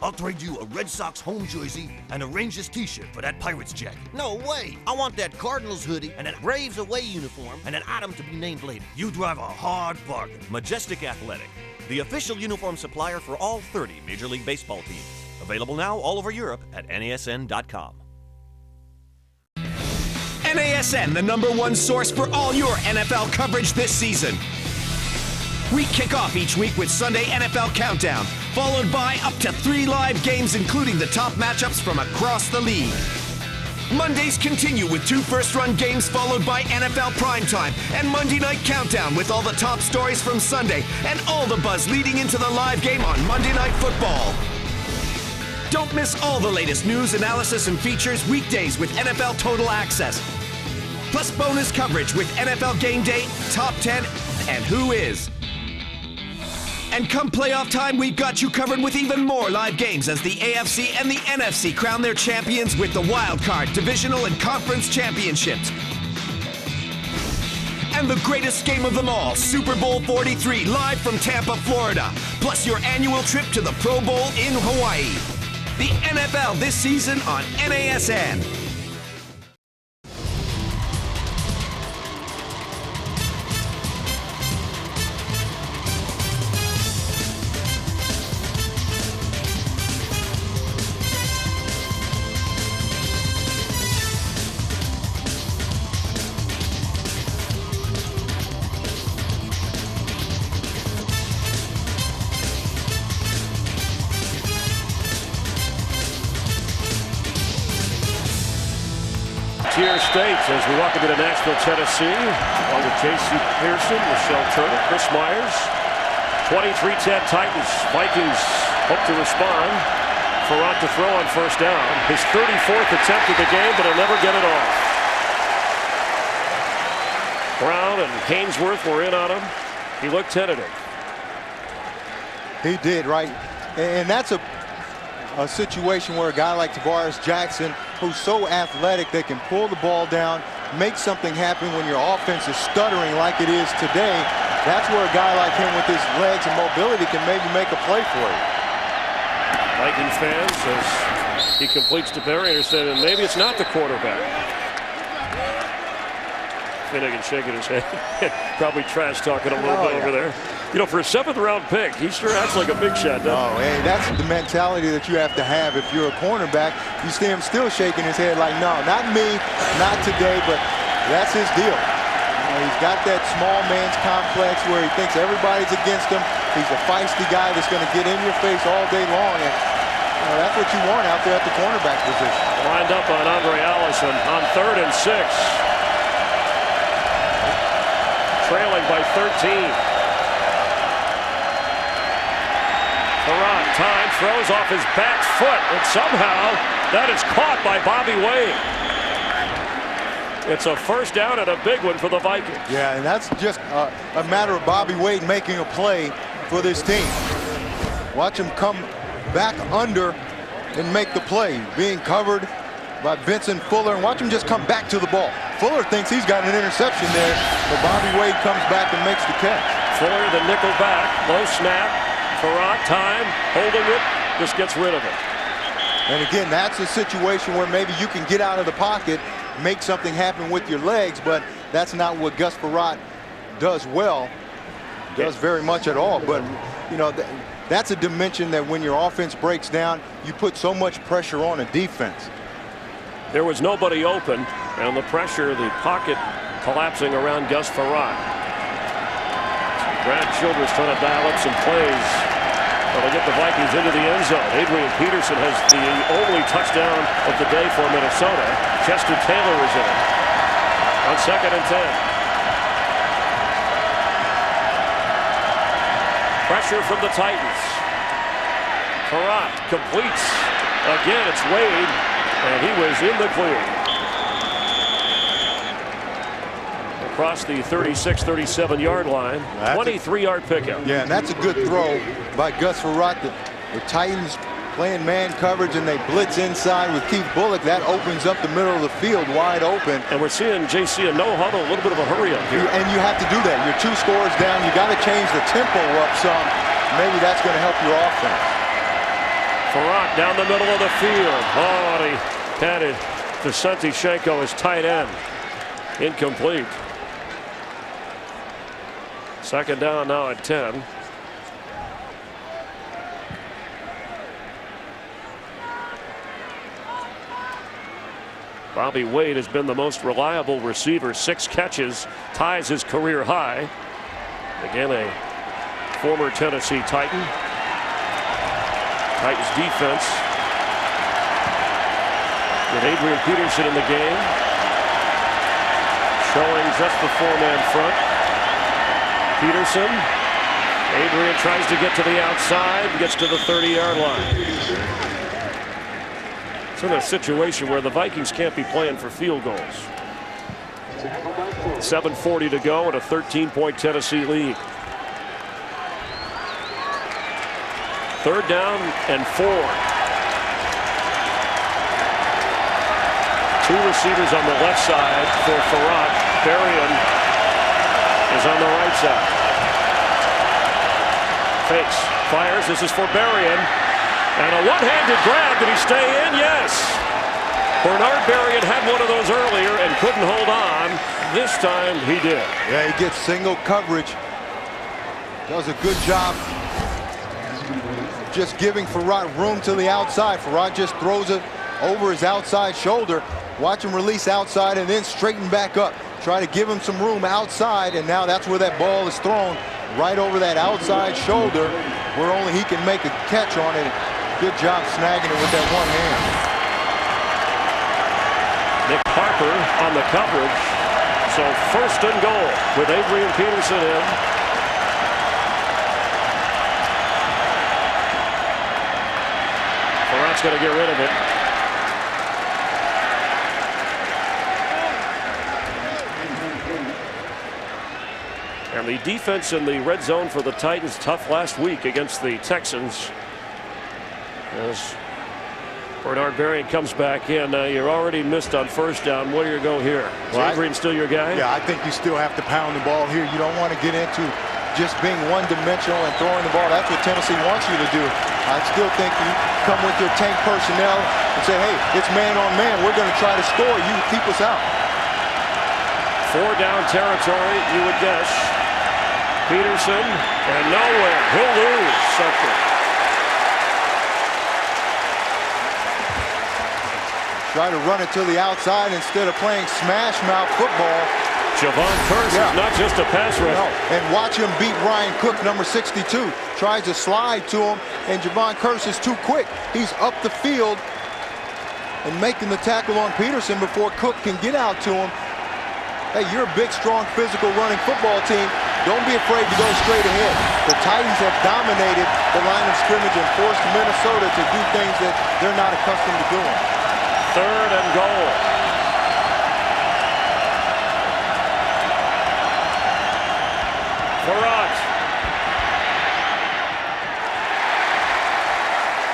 I'll trade you a Red Sox home jersey and a Rangers t-shirt for that Pirates jacket. No way. I want that Cardinals hoodie and that Braves away uniform and an item to be named later. You drive a hard bargain. Majestic Athletic, the official uniform supplier for all 30 Major League Baseball teams. Available now all over Europe at NASN.com. NASN, the #1 source for all your NFL coverage this season. We kick off each week with Sunday NFL Countdown, followed by up to 3 live games, including the top matchups from across the league. Mondays continue with 2 first-run games, followed by NFL Primetime and Monday Night Countdown with all the top stories from Sunday and all the buzz leading into the live game on Monday Night Football. Don't miss all the latest news, analysis, and features weekdays with NFL Total Access. Plus bonus coverage with NFL Game Day, Top 10, and Who Is. And come playoff time, we've got you covered with even more live games as the AFC and the NFC crown their champions with the wild card, divisional, and conference championships. And the greatest game of them all, Super Bowl 43, live from Tampa, Florida. Plus your annual trip to the Pro Bowl in Hawaii. The NFL this season on NASN. Tier States as we welcome you to Nashville, Tennessee, along with J.C. Pearson, Michelle Turner, Chris Myers. 23-10 Titans. Vikings hope to respond. Farrant to throw on first down. His 34th attempt of the game, but he'll never get it off. Brown and Hainsworth were in on him. He looked tentative. He did, right? And that's a situation where a guy like Tavares Jackson, who's so athletic, they can pull the ball down, make something happen when your offense is stuttering like it is today. That's where a guy like him with his legs and mobility can maybe make a play for you. Vikings fans, as he completes to Barry Anderson, and maybe it's not the quarterback. Finnegan shaking his head. Probably trash talking a little bit over there. You know, for a 7th-round pick, he sure acts like a big shot, doesn't he? Oh, hey, that's the mentality that you have to have if you're a cornerback. You see him still shaking his head like, no, not me, not today, but that's his deal. You know, he's got that small man's complex where he thinks everybody's against him. He's a feisty guy that's going to get in your face all day long, and you know, that's what you want out there at the cornerback position. Lined up on Andre Allison on 3rd and 6. Trailing by 13. Farrant, time, throws off his back foot, and somehow that is caught by Bobby Wade. It's a first down and a big one for the Vikings. Yeah, and that's just a matter of Bobby Wade making a play for this team. Watch him come back under and make the play, being covered by Vincent Fuller, and watch him just come back to the ball. Fuller thinks he's got an interception there, but Bobby Wade comes back and makes the catch. Fuller, the nickel back, low snap. Farrant, time, holding it, just gets rid of it. And again, that's a situation where maybe you can get out of the pocket, make something happen with your legs, but that's not what Gus Farrant does well, does very much at all. But, you know, that's a dimension that when your offense breaks down, you put so much pressure on a defense. There was nobody open, and the pressure, the pocket collapsing around Gus Farrant. Brad Childress trying to dial up some plays. Well, they get the Vikings into the end zone. Adrian Peterson has the only touchdown of the day for Minnesota. Chester Taylor is in on 2nd and 10. Pressure from the Titans. Farrant completes. Again, it's Wade, and he was in the clear. Across the 36-37-yard line, 23-yard pickup. Yeah, and that's a good throw by Gus Farrant. The Titans playing man coverage, and they blitz inside with Keith Bullock. That opens up the middle of the field wide open. And we're seeing JC a no huddle, a little bit of a hurry up here. And you have to do that. You're 2 scores down. You got to change the tempo up some. Maybe that's going to help your offense. Farrant down the middle of the field. Oh, and he handed to Santishenko as tight end. Incomplete. 2nd down now at 10. Bobby Wade has been the most reliable receiver. 6 catches, ties his career high. Again, a former Tennessee Titan. Titans defense with Adrian Peterson in the game, showing just the 4-man front. Peterson. Adrian tries to get to the outside, gets to the 30-yard line. It's in a situation where the Vikings can't be playing for field goals. 7:40 to go and a 13-point Tennessee lead. 3rd down and 4. 2 receivers on the left side for Farad. Berrien is on the right side. Fakes, fires. This is for Berrien. And a one-handed grab. Did he stay in? Yes. Bernard Berrien had one of those earlier and couldn't hold on. This time he did. Yeah, he gets single coverage. Does a good job just giving Farad room to the outside. Farad just throws it over his outside shoulder. Watch him release outside and then straighten back up. Try to give him some room outside, and now that's where that ball is thrown, right over that outside shoulder, where only he can make a catch on it. Good job snagging it with that one hand. Nick Harper on the coverage. So 1st and goal with Adrian Peterson in. Farrad's going to get rid of it. And the defense in the red zone for the Titans, tough last week against the Texans. As Bernard Berrien comes back in. You're already missed on 1st down. Where do you go here? Is Adrian still your guy? Yeah, I think you still have to pound the ball here. You don't want to get into just being one-dimensional and throwing the ball. That's what Tennessee wants you to do. I still think you come with your tank personnel and say, hey, it's man on man. We're going to try to score. You keep us out. 4 down territory, you would guess. Peterson, and nowhere. He'll lose something. Try to run it to the outside instead of playing smash mouth football. Javon Curse is not just a pass rusher. No. And watch him beat Ryan Cook, number 62. Tries to slide to him, and Javon Curse is too quick. He's up the field and making the tackle on Peterson before Cook can get out to him. Hey, you're a big, strong, physical running football team. Don't be afraid to go straight ahead. The Titans have dominated the line of scrimmage and forced Minnesota to do things that they're not accustomed to doing. 3rd and goal. Farad.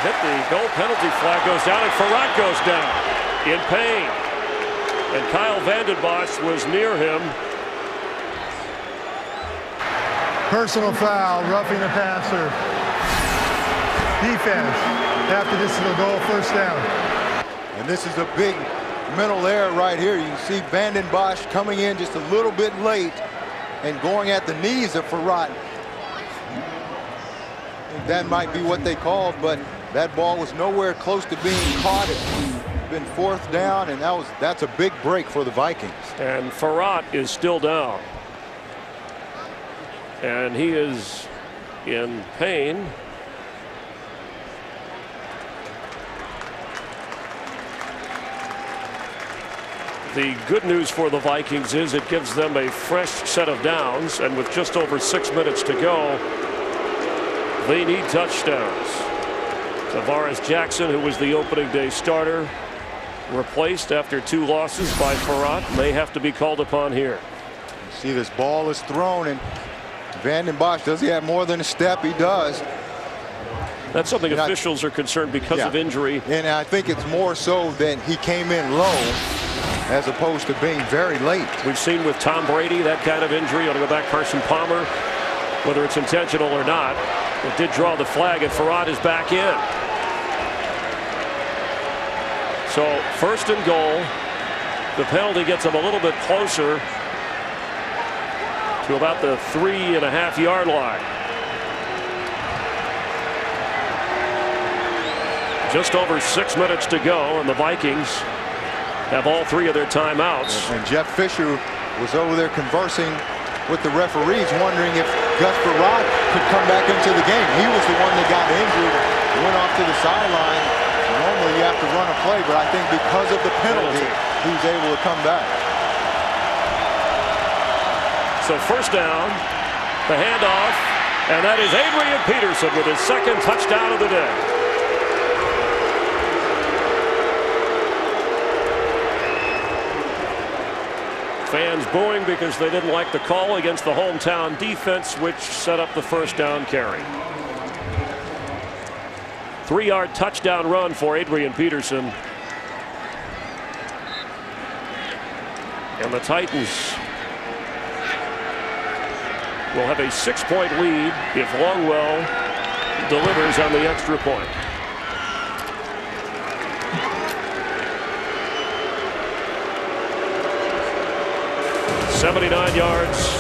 Hit the goal, penalty flag goes down, and Farad goes down in pain. And Kyle Vanden Bosch was near him. Personal foul, roughing the passer. Defense. After this is a goal, 1st down. And this is a big mental error right here. You see Vanden Bosch coming in just a little bit late and going at the knees of Farad. That might be what they called, but that ball was nowhere close to being caught. It's been 4th down, and that's a big break for the Vikings. And Farad is still down. And he is in pain. The good news for the Vikings is it gives them a fresh set of downs, and with just over 6 minutes to go, they need touchdowns. Tavares Jackson, who was the opening day starter, replaced after 2 losses by Farad, may have to be called upon here. See, this ball is thrown, and Vanden Bosch, does he have more than a step? He does. That's something officials are concerned because of injury. And I think it's more so that he came in low as opposed to being very late. We've seen with Tom Brady that kind of injury. On to go back, Carson Palmer, whether it's intentional or not, it did draw the flag, and Farad is back in. So 1st and goal. The penalty gets him a little bit closer to about the 3.5-yard line. Just over 6 minutes to go, and the Vikings have all 3 of their timeouts. And Jeff Fisher was over there conversing with the referees, wondering if Gus Farad could come back into the game. He was the one that got injured, went off to the sideline. Normally you have to run a play, but I think because of the penalty, he was able to come back. So 1st down, the handoff, and that is Adrian Peterson with his 2nd touchdown of the day. Fans booing because they didn't like the call against the hometown defense, which set up the 1st down carry. 3-yard touchdown run for Adrian Peterson. And the Titans will have a 6-point lead if Longwell delivers on the extra point. 79 yards.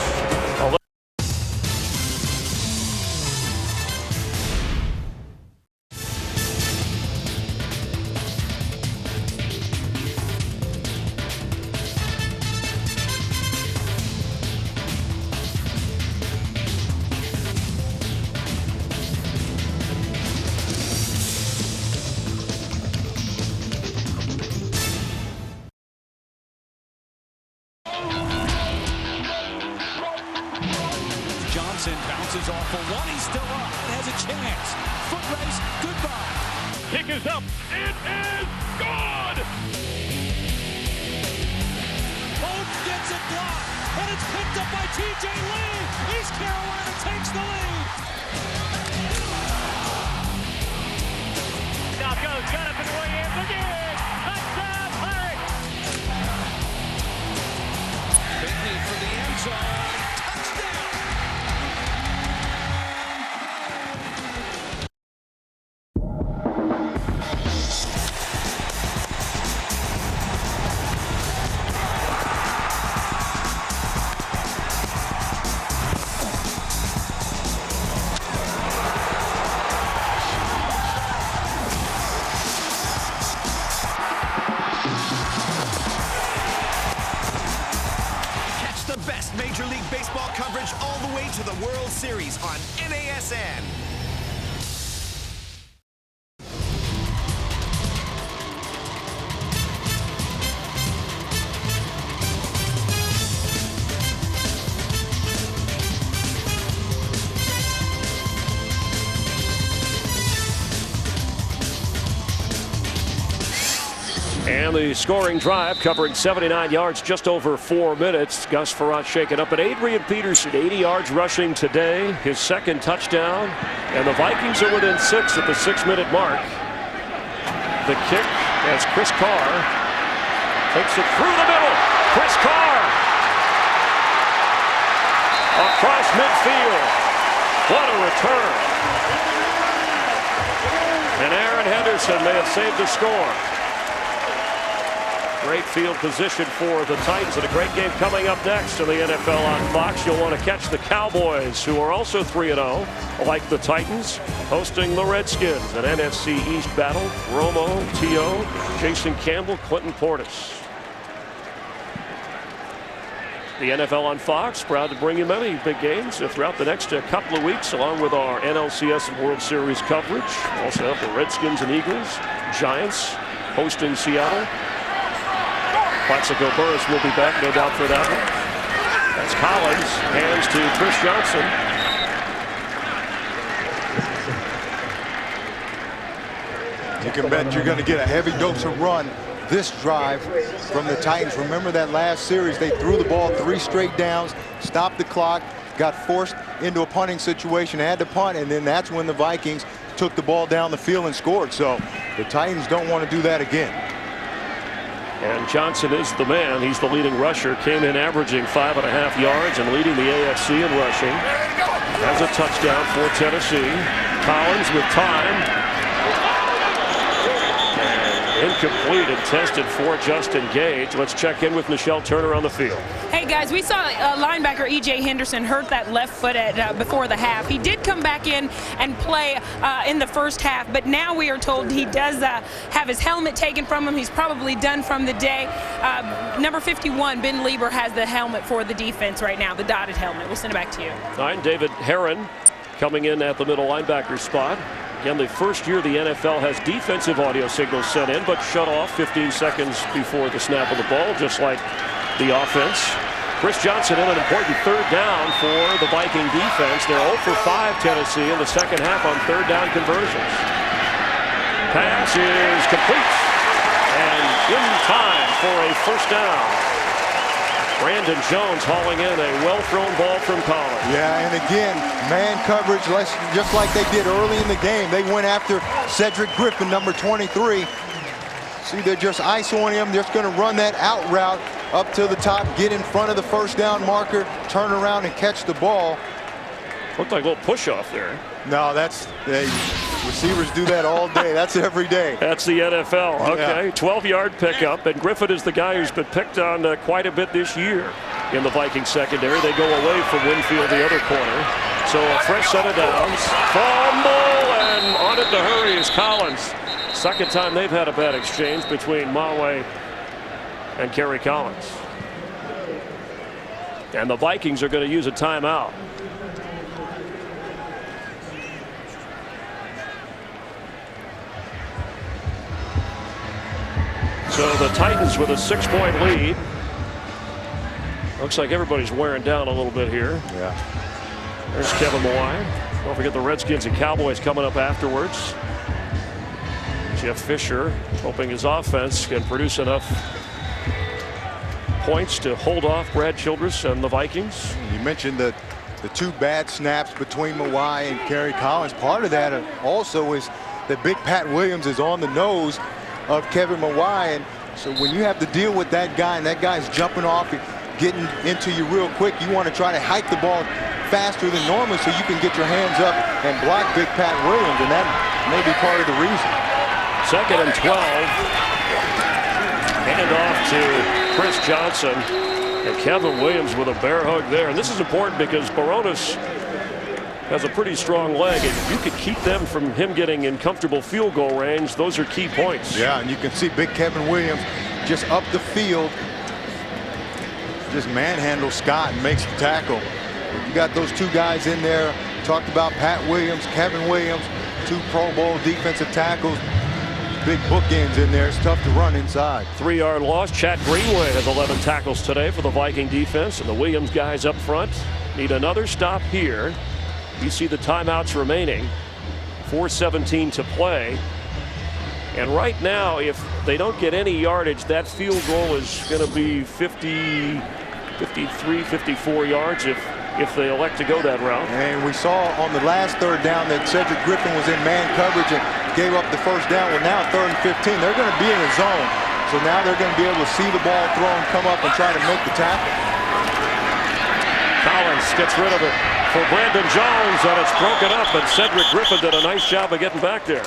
Bounces off for one. He's still up and has a chance. Foot race. Goodbye. Kick is up. It is good. Holmes gets it blocked, and it's picked up by T.J. Lee. East Carolina takes the lead. Now goes. Got up and Williams again. Touchdown, Pirates. Pitney for the end zone. Major League Baseball coverage all the way to the World Series on NASN. And the scoring drive covering 79 yards, just over 4 minutes. Gus Frerotte shaken up. And Adrian Peterson, 80 yards rushing today, his second touchdown. And the Vikings are within 6 at the 6-minute mark. The kick as Chris Carr takes it through the middle. Chris Carr across midfield. What a return. And Aaron Henderson may have saved the score. Great field position for the Titans, and a great game coming up next in the NFL on Fox. You'll want to catch the Cowboys, who are also 3-0, like the Titans, hosting the Redskins. An NFC East battle. Romo, T.O., Jason Campbell, Clinton Portis. The NFL on Fox, proud to bring you many big games throughout the next couple of weeks, along with our NLCS and World Series coverage. Also have the Redskins and Eagles, Giants hosting Seattle. Plaxico Burress will be back, no doubt, for that one. That's Collins, hands to Chris Johnson. You can bet you're going to get a heavy dose of run this drive from the Titans. Remember that last series, they threw the ball 3 straight downs, stopped the clock, got forced into a punting situation, had to punt, and then that's when the Vikings took the ball down the field and scored. So the Titans don't want to do that again. And Johnson is the man. He's the leading rusher. Came in averaging 5.5 yards and leading the AFC in rushing. Has a touchdown for Tennessee. Collins with time. And incomplete and tested for Justin Gage. Let's check in with Michelle Turner on the field. Hey guys, we saw linebacker E.J. Henderson hurt that left foot before the half. He did come back in and play in the first half, but now we are told he does have his helmet taken from him. He's probably done from the day. Number 51, Ben Lieber, has the helmet for the defense right now, the dotted helmet. We'll send it back to you. All right, David Herron coming in at the middle linebacker spot. Again, the first year the NFL has defensive audio signals sent in, but shut off 15 seconds before the snap of the ball, just like the offense. Chris Johnson in an important 3rd down for the Viking defense. They're 0 for 5, Tennessee, in the second half on 3rd down conversions. Pass is complete and in time for a 1st down. Brandon Jones hauling in a well-thrown ball from Collins. Yeah, and again, man coverage, just like they did early in the game. They went after Cedric Griffin, number 23. See, they're just isoing him. They're just going to run that out route up to the top, get in front of the first down marker, turn around and catch the ball. Looked like a little push-off there. No, receivers do that all day. That's every day. That's the NFL. Okay, Yeah. 12-yard pickup, and Griffin is the guy who's been picked on quite a bit this year in the Vikings secondary. They go away from Winfield, the other corner. So a fresh set of downs. Fumble, and on it to hurry is Collins. Second time they've had a bad exchange between Moreeeee and Kerry Collins. And the Vikings are going to use a timeout. So the Titans with a 6-point lead. Looks like everybody's wearing down a little bit here. Yeah. There's Kevin Moreeeee. Don't forget the Redskins and Cowboys coming up afterwards. Jeff Fisher hoping his offense can produce enough points to hold off Brad Childress and the Vikings. You mentioned the two bad snaps between Moreeeee and Kerry Collins. Part of that also is that Big Pat Williams is on the nose of Kevin Moreeeee, and so when you have to deal with that guy and that guy's jumping off and getting into you real quick, you want to try to hike the ball faster than normal so you can get your hands up and block Big Pat Williams, and that may be part of the reason. 2nd and 12. Handed off to Chris Johnson, and Kevin Williams with a bear hug there. And this is important because Baronis has a pretty strong leg, and if you could keep them from him getting in comfortable field goal range, those are key points. Yeah, and you can see big Kevin Williams just up the field, just manhandles Scott and makes the tackle. You got those two guys in there. Talked about Pat Williams, Kevin Williams, 2 Pro Bowl defensive tackles. Big bookends in there. It's tough to run inside. 3-yard loss. Chad Greenway has 11 tackles today for the Viking defense, and the Williams guys up front need another stop here. You see the timeouts remaining. 4:17 to play. And right now, if they don't get any yardage, that field goal is going to be 50, 53, 54 yards if they elect to go that route. And we saw on the last third down that Cedric Griffin was in man coverage and gave up the first down. Well, now 3rd and 15, they're going to be in a zone. So now they're going to be able to see the ball thrown, come up and try to make the tackle. Collins gets rid of it for Brandon Jones, and it's broken up, and Cedric Griffin did a nice job of getting back there.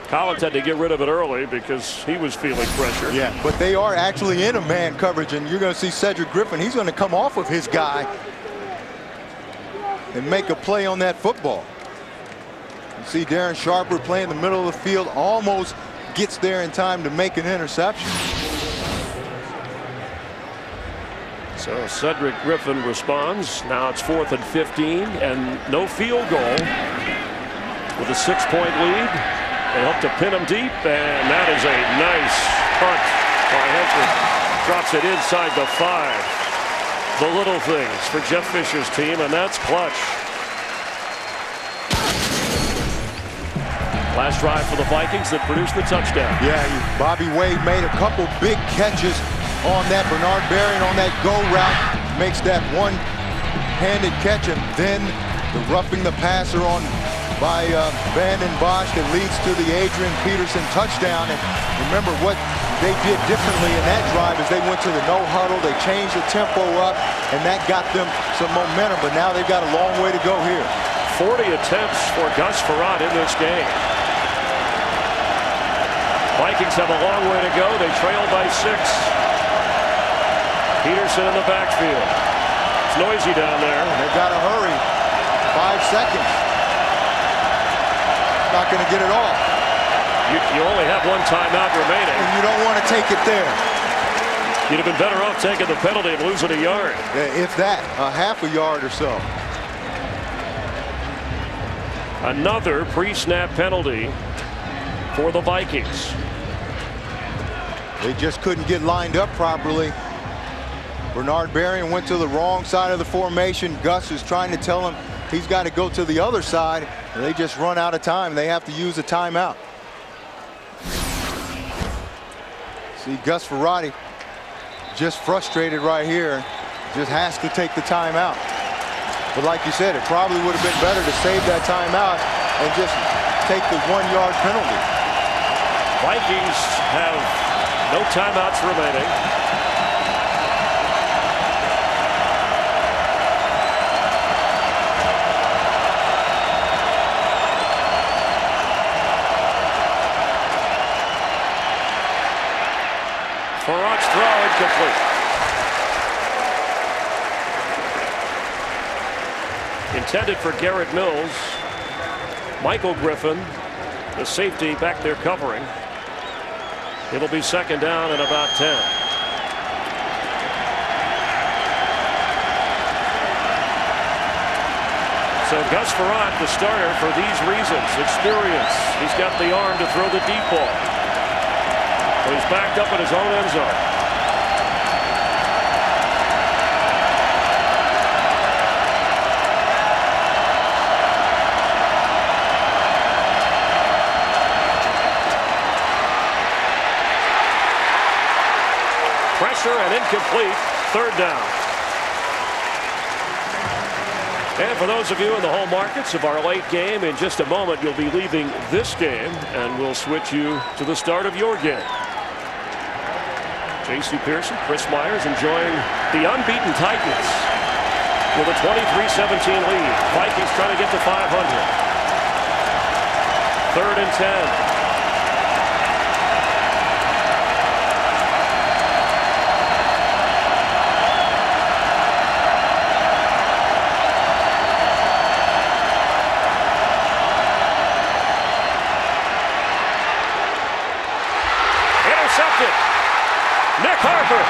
Collins had to get rid of it early because he was feeling pressure. Yeah, but they are actually in a man coverage, and you're going to see Cedric Griffin. He's going to come off of his guy and make a play on that football. You see Darren Sharper playing in the middle of the field, almost gets there in time to make an interception. So Cedric Griffin responds. Now it's 4th and 15 and no field goal with a 6-point lead. They hope to pin him deep, and that is a nice punt by Hendrick. Drops it inside the 5. The little things for Jeff Fisher's team, and that's clutch. Last drive for the Vikings that produced the touchdown. Yeah, Bobby Wade made a couple big catches on that. Bernard Berrian on that go route makes that one-handed catch, and then the roughing the passer on by Vanden Bosch that leads to the Adrian Peterson touchdown. And remember what they did differently in that drive is they went to the no huddle, they changed the tempo up, and that got them some momentum, but now they've got a long way to go here. 40 attempts for Gus Frerotte in this game. Vikings have a long way to go. They trail by 6. Peterson in the backfield. It's noisy down there. They've got to hurry. 5 seconds. Not going to get it off. You only have one timeout remaining. And you don't want to take it there. You'd have been better off taking the penalty and losing a yard. If that, a half a yard or so. Another pre-snap penalty for the Vikings. They just couldn't get lined up properly. Bernard Berrian went to the wrong side of the formation. Gus is trying to tell him he's got to go to the other side, and they just run out of time. They have to use a timeout. See Gus Frerotte just frustrated right here. Just has to take the timeout. But like you said, it probably would have been better to save that timeout and just take the 1-yard penalty. Vikings have no timeouts remaining. Farrak's throw incomplete. Intended for Garrett Mills. Michael Griffin, the safety, back there covering. It'll be second down and about 10. So Gus Farrak, the starter, for these reasons. Experience. He's got the arm to throw the deep ball. But he's backed up in his own end zone. Pressure and incomplete. Third down. And for those of you in the home markets of our late game, in just a moment you'll be leaving this game and we'll switch you to the start of your game. J.C. Pearson, Chris Myers enjoying the unbeaten Titans with a 23-17 lead. Vikings trying to get to 500. 3rd and 10. Nick Harper.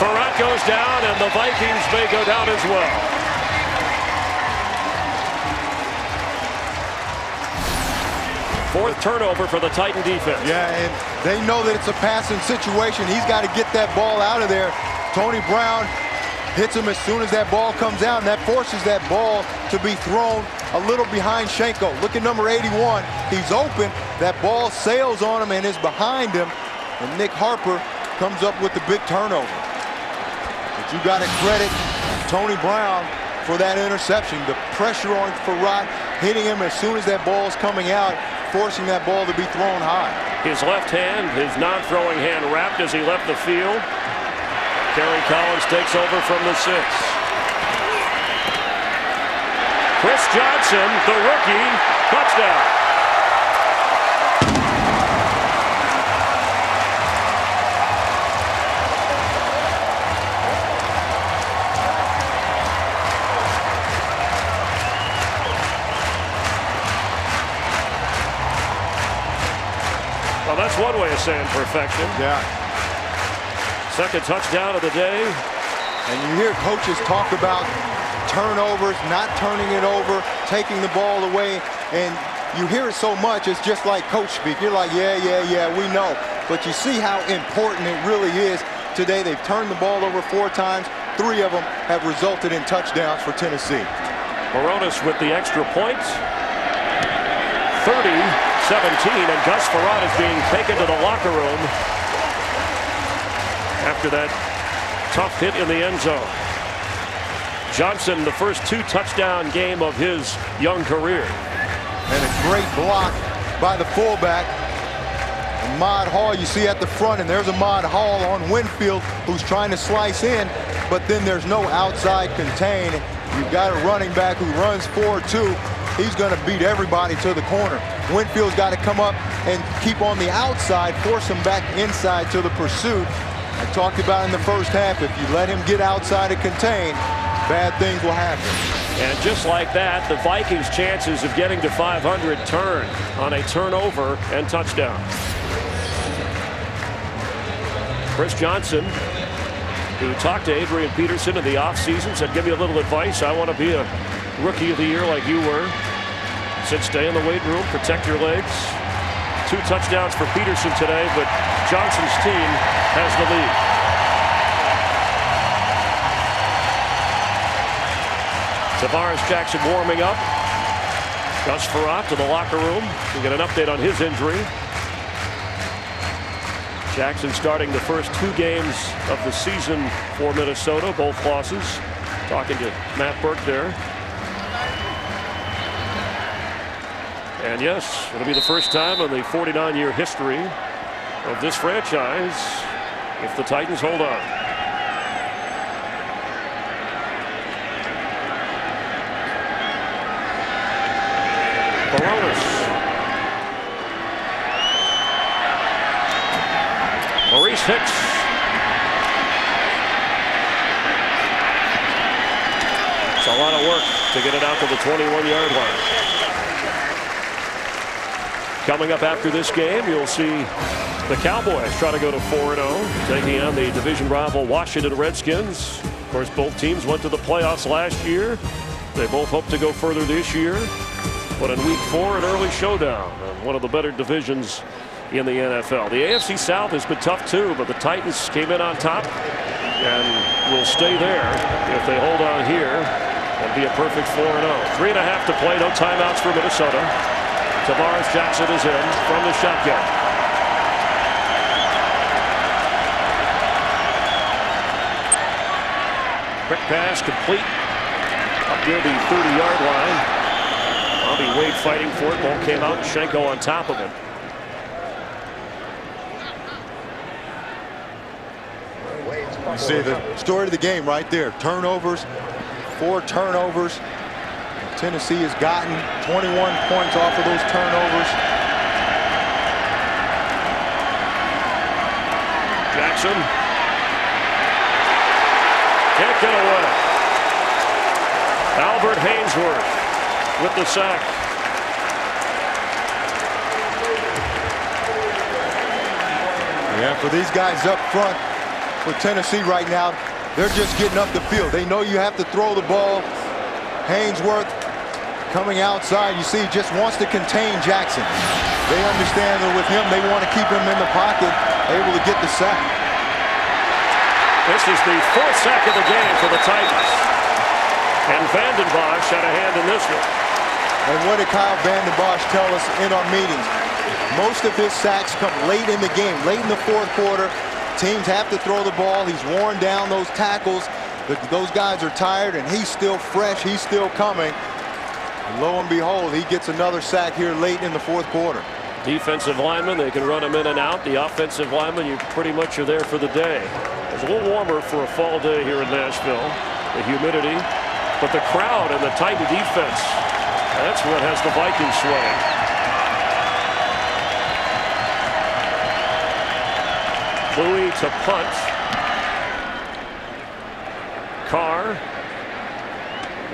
Farrak goes down, and the Vikings may go down as well. Fourth turnover for the Titan defense. Yeah, and they know that it's a passing situation. He's got to get that ball out of there. Tony Brown hits him as soon as that ball comes out, and that forces that ball to be thrown a little behind Schenko. Look at number 81. He's open. That ball sails on him and is behind him. And Nick Harper comes up with the big turnover. But you got to credit Tony Brown for that interception. The pressure on Farrak, hitting him as soon as that ball's coming out, forcing that ball to be thrown high. His left hand, his non-throwing hand wrapped as he left the field. Kerry Collins takes over from the 6. Chris Johnson, the rookie, touchdown. Well, that's one way of saying perfection. Yeah. Second touchdown of the day. And you hear coaches talk about turnovers, not turning it over, taking the ball away, and you hear it so much, it's just like coach speak. You're like, yeah, we know. But you see how important it really is. Today they've turned the ball over 4 times. 3 of them have resulted in touchdowns for Tennessee. Moronis with the extra point. 30-17, and Gus Farrak is being taken to the locker room after that tough hit in the end zone. Johnson, the first 2 touchdown game of his young career. And a great block by the fullback. Ahmad Hall, you see at the front, and there's Ahmad Hall on Winfield, who's trying to slice in, but then there's no outside contain. You've got a running back who runs 4-2. He's going to beat everybody to the corner. Winfield's got to come up and keep on the outside, force him back inside to the pursuit. I talked about in the first half, if you let him get outside and contain, bad things will happen. And just like that, the Vikings' chances of getting to 500 turn on a turnover and touchdown. Chris Johnson, who talked to Adrian Peterson in the offseason, said, give me a little advice. I want to be a rookie of the year like you were. Said, stay in the weight room, protect your legs. 2 touchdowns for Peterson today, but Johnson's team has the lead. Tavares Jackson warming up. Gus Farrat to the locker room. We get an update on his injury. Jackson starting the first 2 games of the season for Minnesota, both losses. Talking to Matt Burke there. And yes, it'll be the first time in the 49-year history of this franchise if the Titans hold on. Baronis. Maurice Hicks. It's a lot of work to get it out to the 21-yard line. Coming up after this game, you'll see the Cowboys try to go to 4-0, taking on the division rival Washington Redskins. Of course, both teams went to the playoffs last year. They both hope to go further this year. But in week 4, an early showdown on one of the better divisions in the NFL. The AFC South has been tough too, but the Titans came in on top and will stay there if they hold on here and be a perfect 4-0. 3.5 to play, no timeouts for Minnesota. Tavares Jackson is in from the shotgun. Quick pass complete up near the 30-yard line. Bobby Wade fighting for it. Ball came out. Schenko on top of him. You see the story of the game right there. Turnovers, 4 turnovers. Tennessee has gotten 21 points off of those turnovers. Jackson can't get away. Albert Hainsworth with the sack. Yeah, for these guys up front for Tennessee right now, they're just getting up the field. They know you have to throw the ball. Hainsworth coming outside, you see, just wants to contain Jackson. They understand that with him, they want to keep him in the pocket, able to get the sack. This is the 4th sack of the game for the Titans. And Vanden Bosch had a hand in this one. And what did Kyle Vanden Bosch tell us in our meetings? Most of his sacks come late in the game, late in the 4th quarter. Teams have to throw the ball. He's worn down those tackles. Those guys are tired, and he's still fresh. He's still coming. And lo and behold, he gets another sack here late in the 4th quarter. Defensive linemen, they can run them in and out. The offensive linemen, you pretty much are there for the day. It's a little warmer for a fall day here in Nashville. The humidity, but the crowd and the Titan defense, that's what has the Vikings sweating. Louis to punt. Carr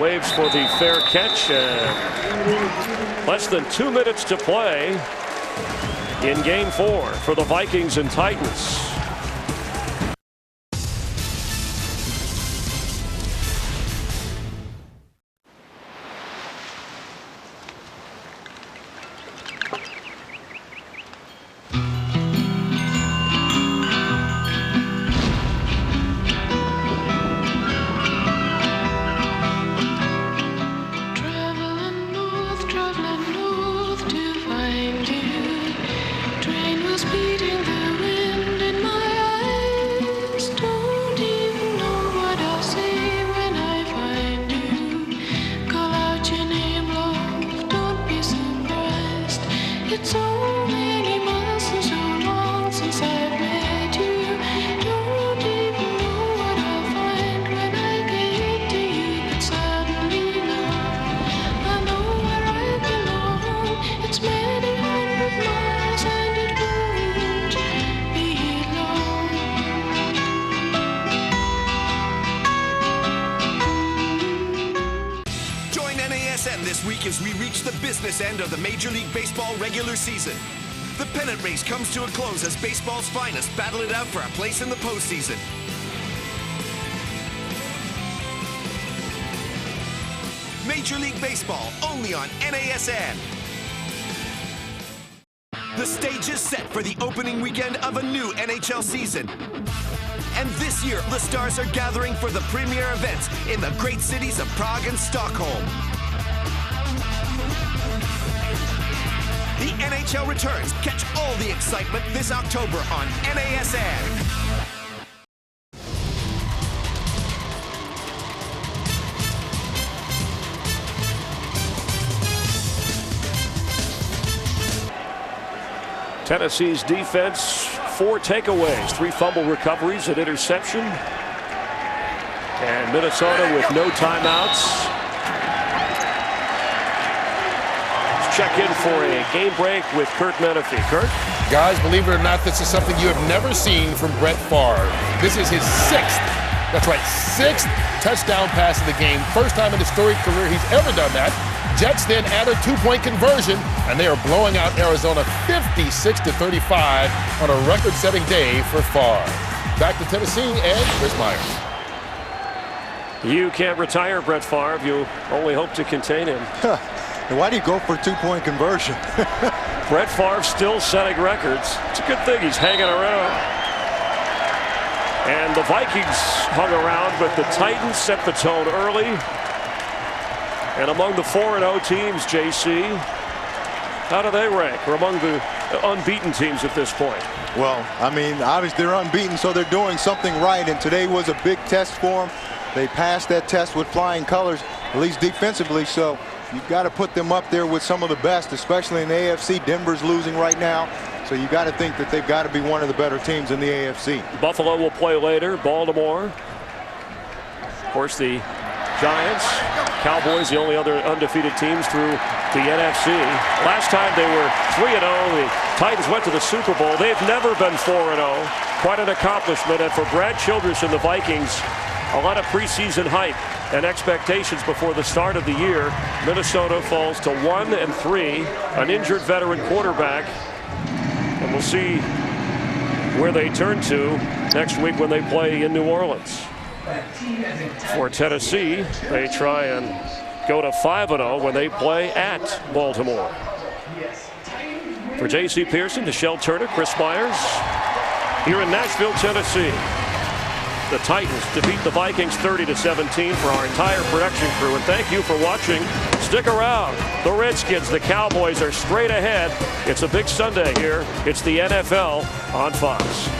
waves for the fair catch, and less than 2 minutes to play in game 4 for the Vikings and Titans. As we reach the business end of the Major League Baseball regular season. The pennant race comes to a close as baseball's finest battle it out for a place in the postseason. Major League Baseball, only on NASN. The stage is set for the opening weekend of a new NHL season. And this year, the stars are gathering for the premier events in the great cities of Prague and Stockholm. The NHL returns. Catch all the excitement this October on NASN. Tennessee's defense, 4 takeaways, 3 fumble recoveries, an interception. And Minnesota with no timeouts. Let's check in for a game break with Kurt Menefee. Kurt? Guys, believe it or not, this is something you have never seen from Brett Favre. This is his 6th, that's right, 6th touchdown pass of the game. First time in his storied career he's ever done that. Jets then add a 2-point conversion, and they are blowing out Arizona 56-35 on a record-setting day for Favre. Back to Tennessee and Chris Myers. You can't retire Brett Favre. You only hope to contain him. Why do you go for a 2-point conversion? Brett Favre still setting records. It's a good thing he's hanging around. And the Vikings hung around, but the Titans set the tone early. And among the 4-0 teams, JC, how do they rank? Or among the unbeaten teams at this point? Well, I mean, obviously they're unbeaten, so they're doing something right. And today was a big test for them. They passed that test with flying colors, at least defensively. So you've got to put them up there with some of the best, especially in the AFC. Denver's losing right now. So you got to think that they've got to be one of the better teams in the AFC. Buffalo will play later. Baltimore. Of course, the Giants, Cowboys, the only other undefeated teams through the NFC. Last time they were 3-0. The Titans went to the Super Bowl. They've never been 4-0. Quite an accomplishment. And for Brad Childress and the Vikings, a lot of preseason hype and expectations before the start of the year. Minnesota falls to 1-3, an injured veteran quarterback. And we'll see where they turn to next week when they play in New Orleans. For Tennessee, they try and go to 5-0 when they play at Baltimore. For J.C. Pearson, Michelle Turner, Chris Myers, here in Nashville, Tennessee. The Titans defeat the Vikings 30-17 for our entire production crew. And thank you for watching. Stick around. The Redskins, the Cowboys are straight ahead. It's a big Sunday here. It's the NFL on Fox.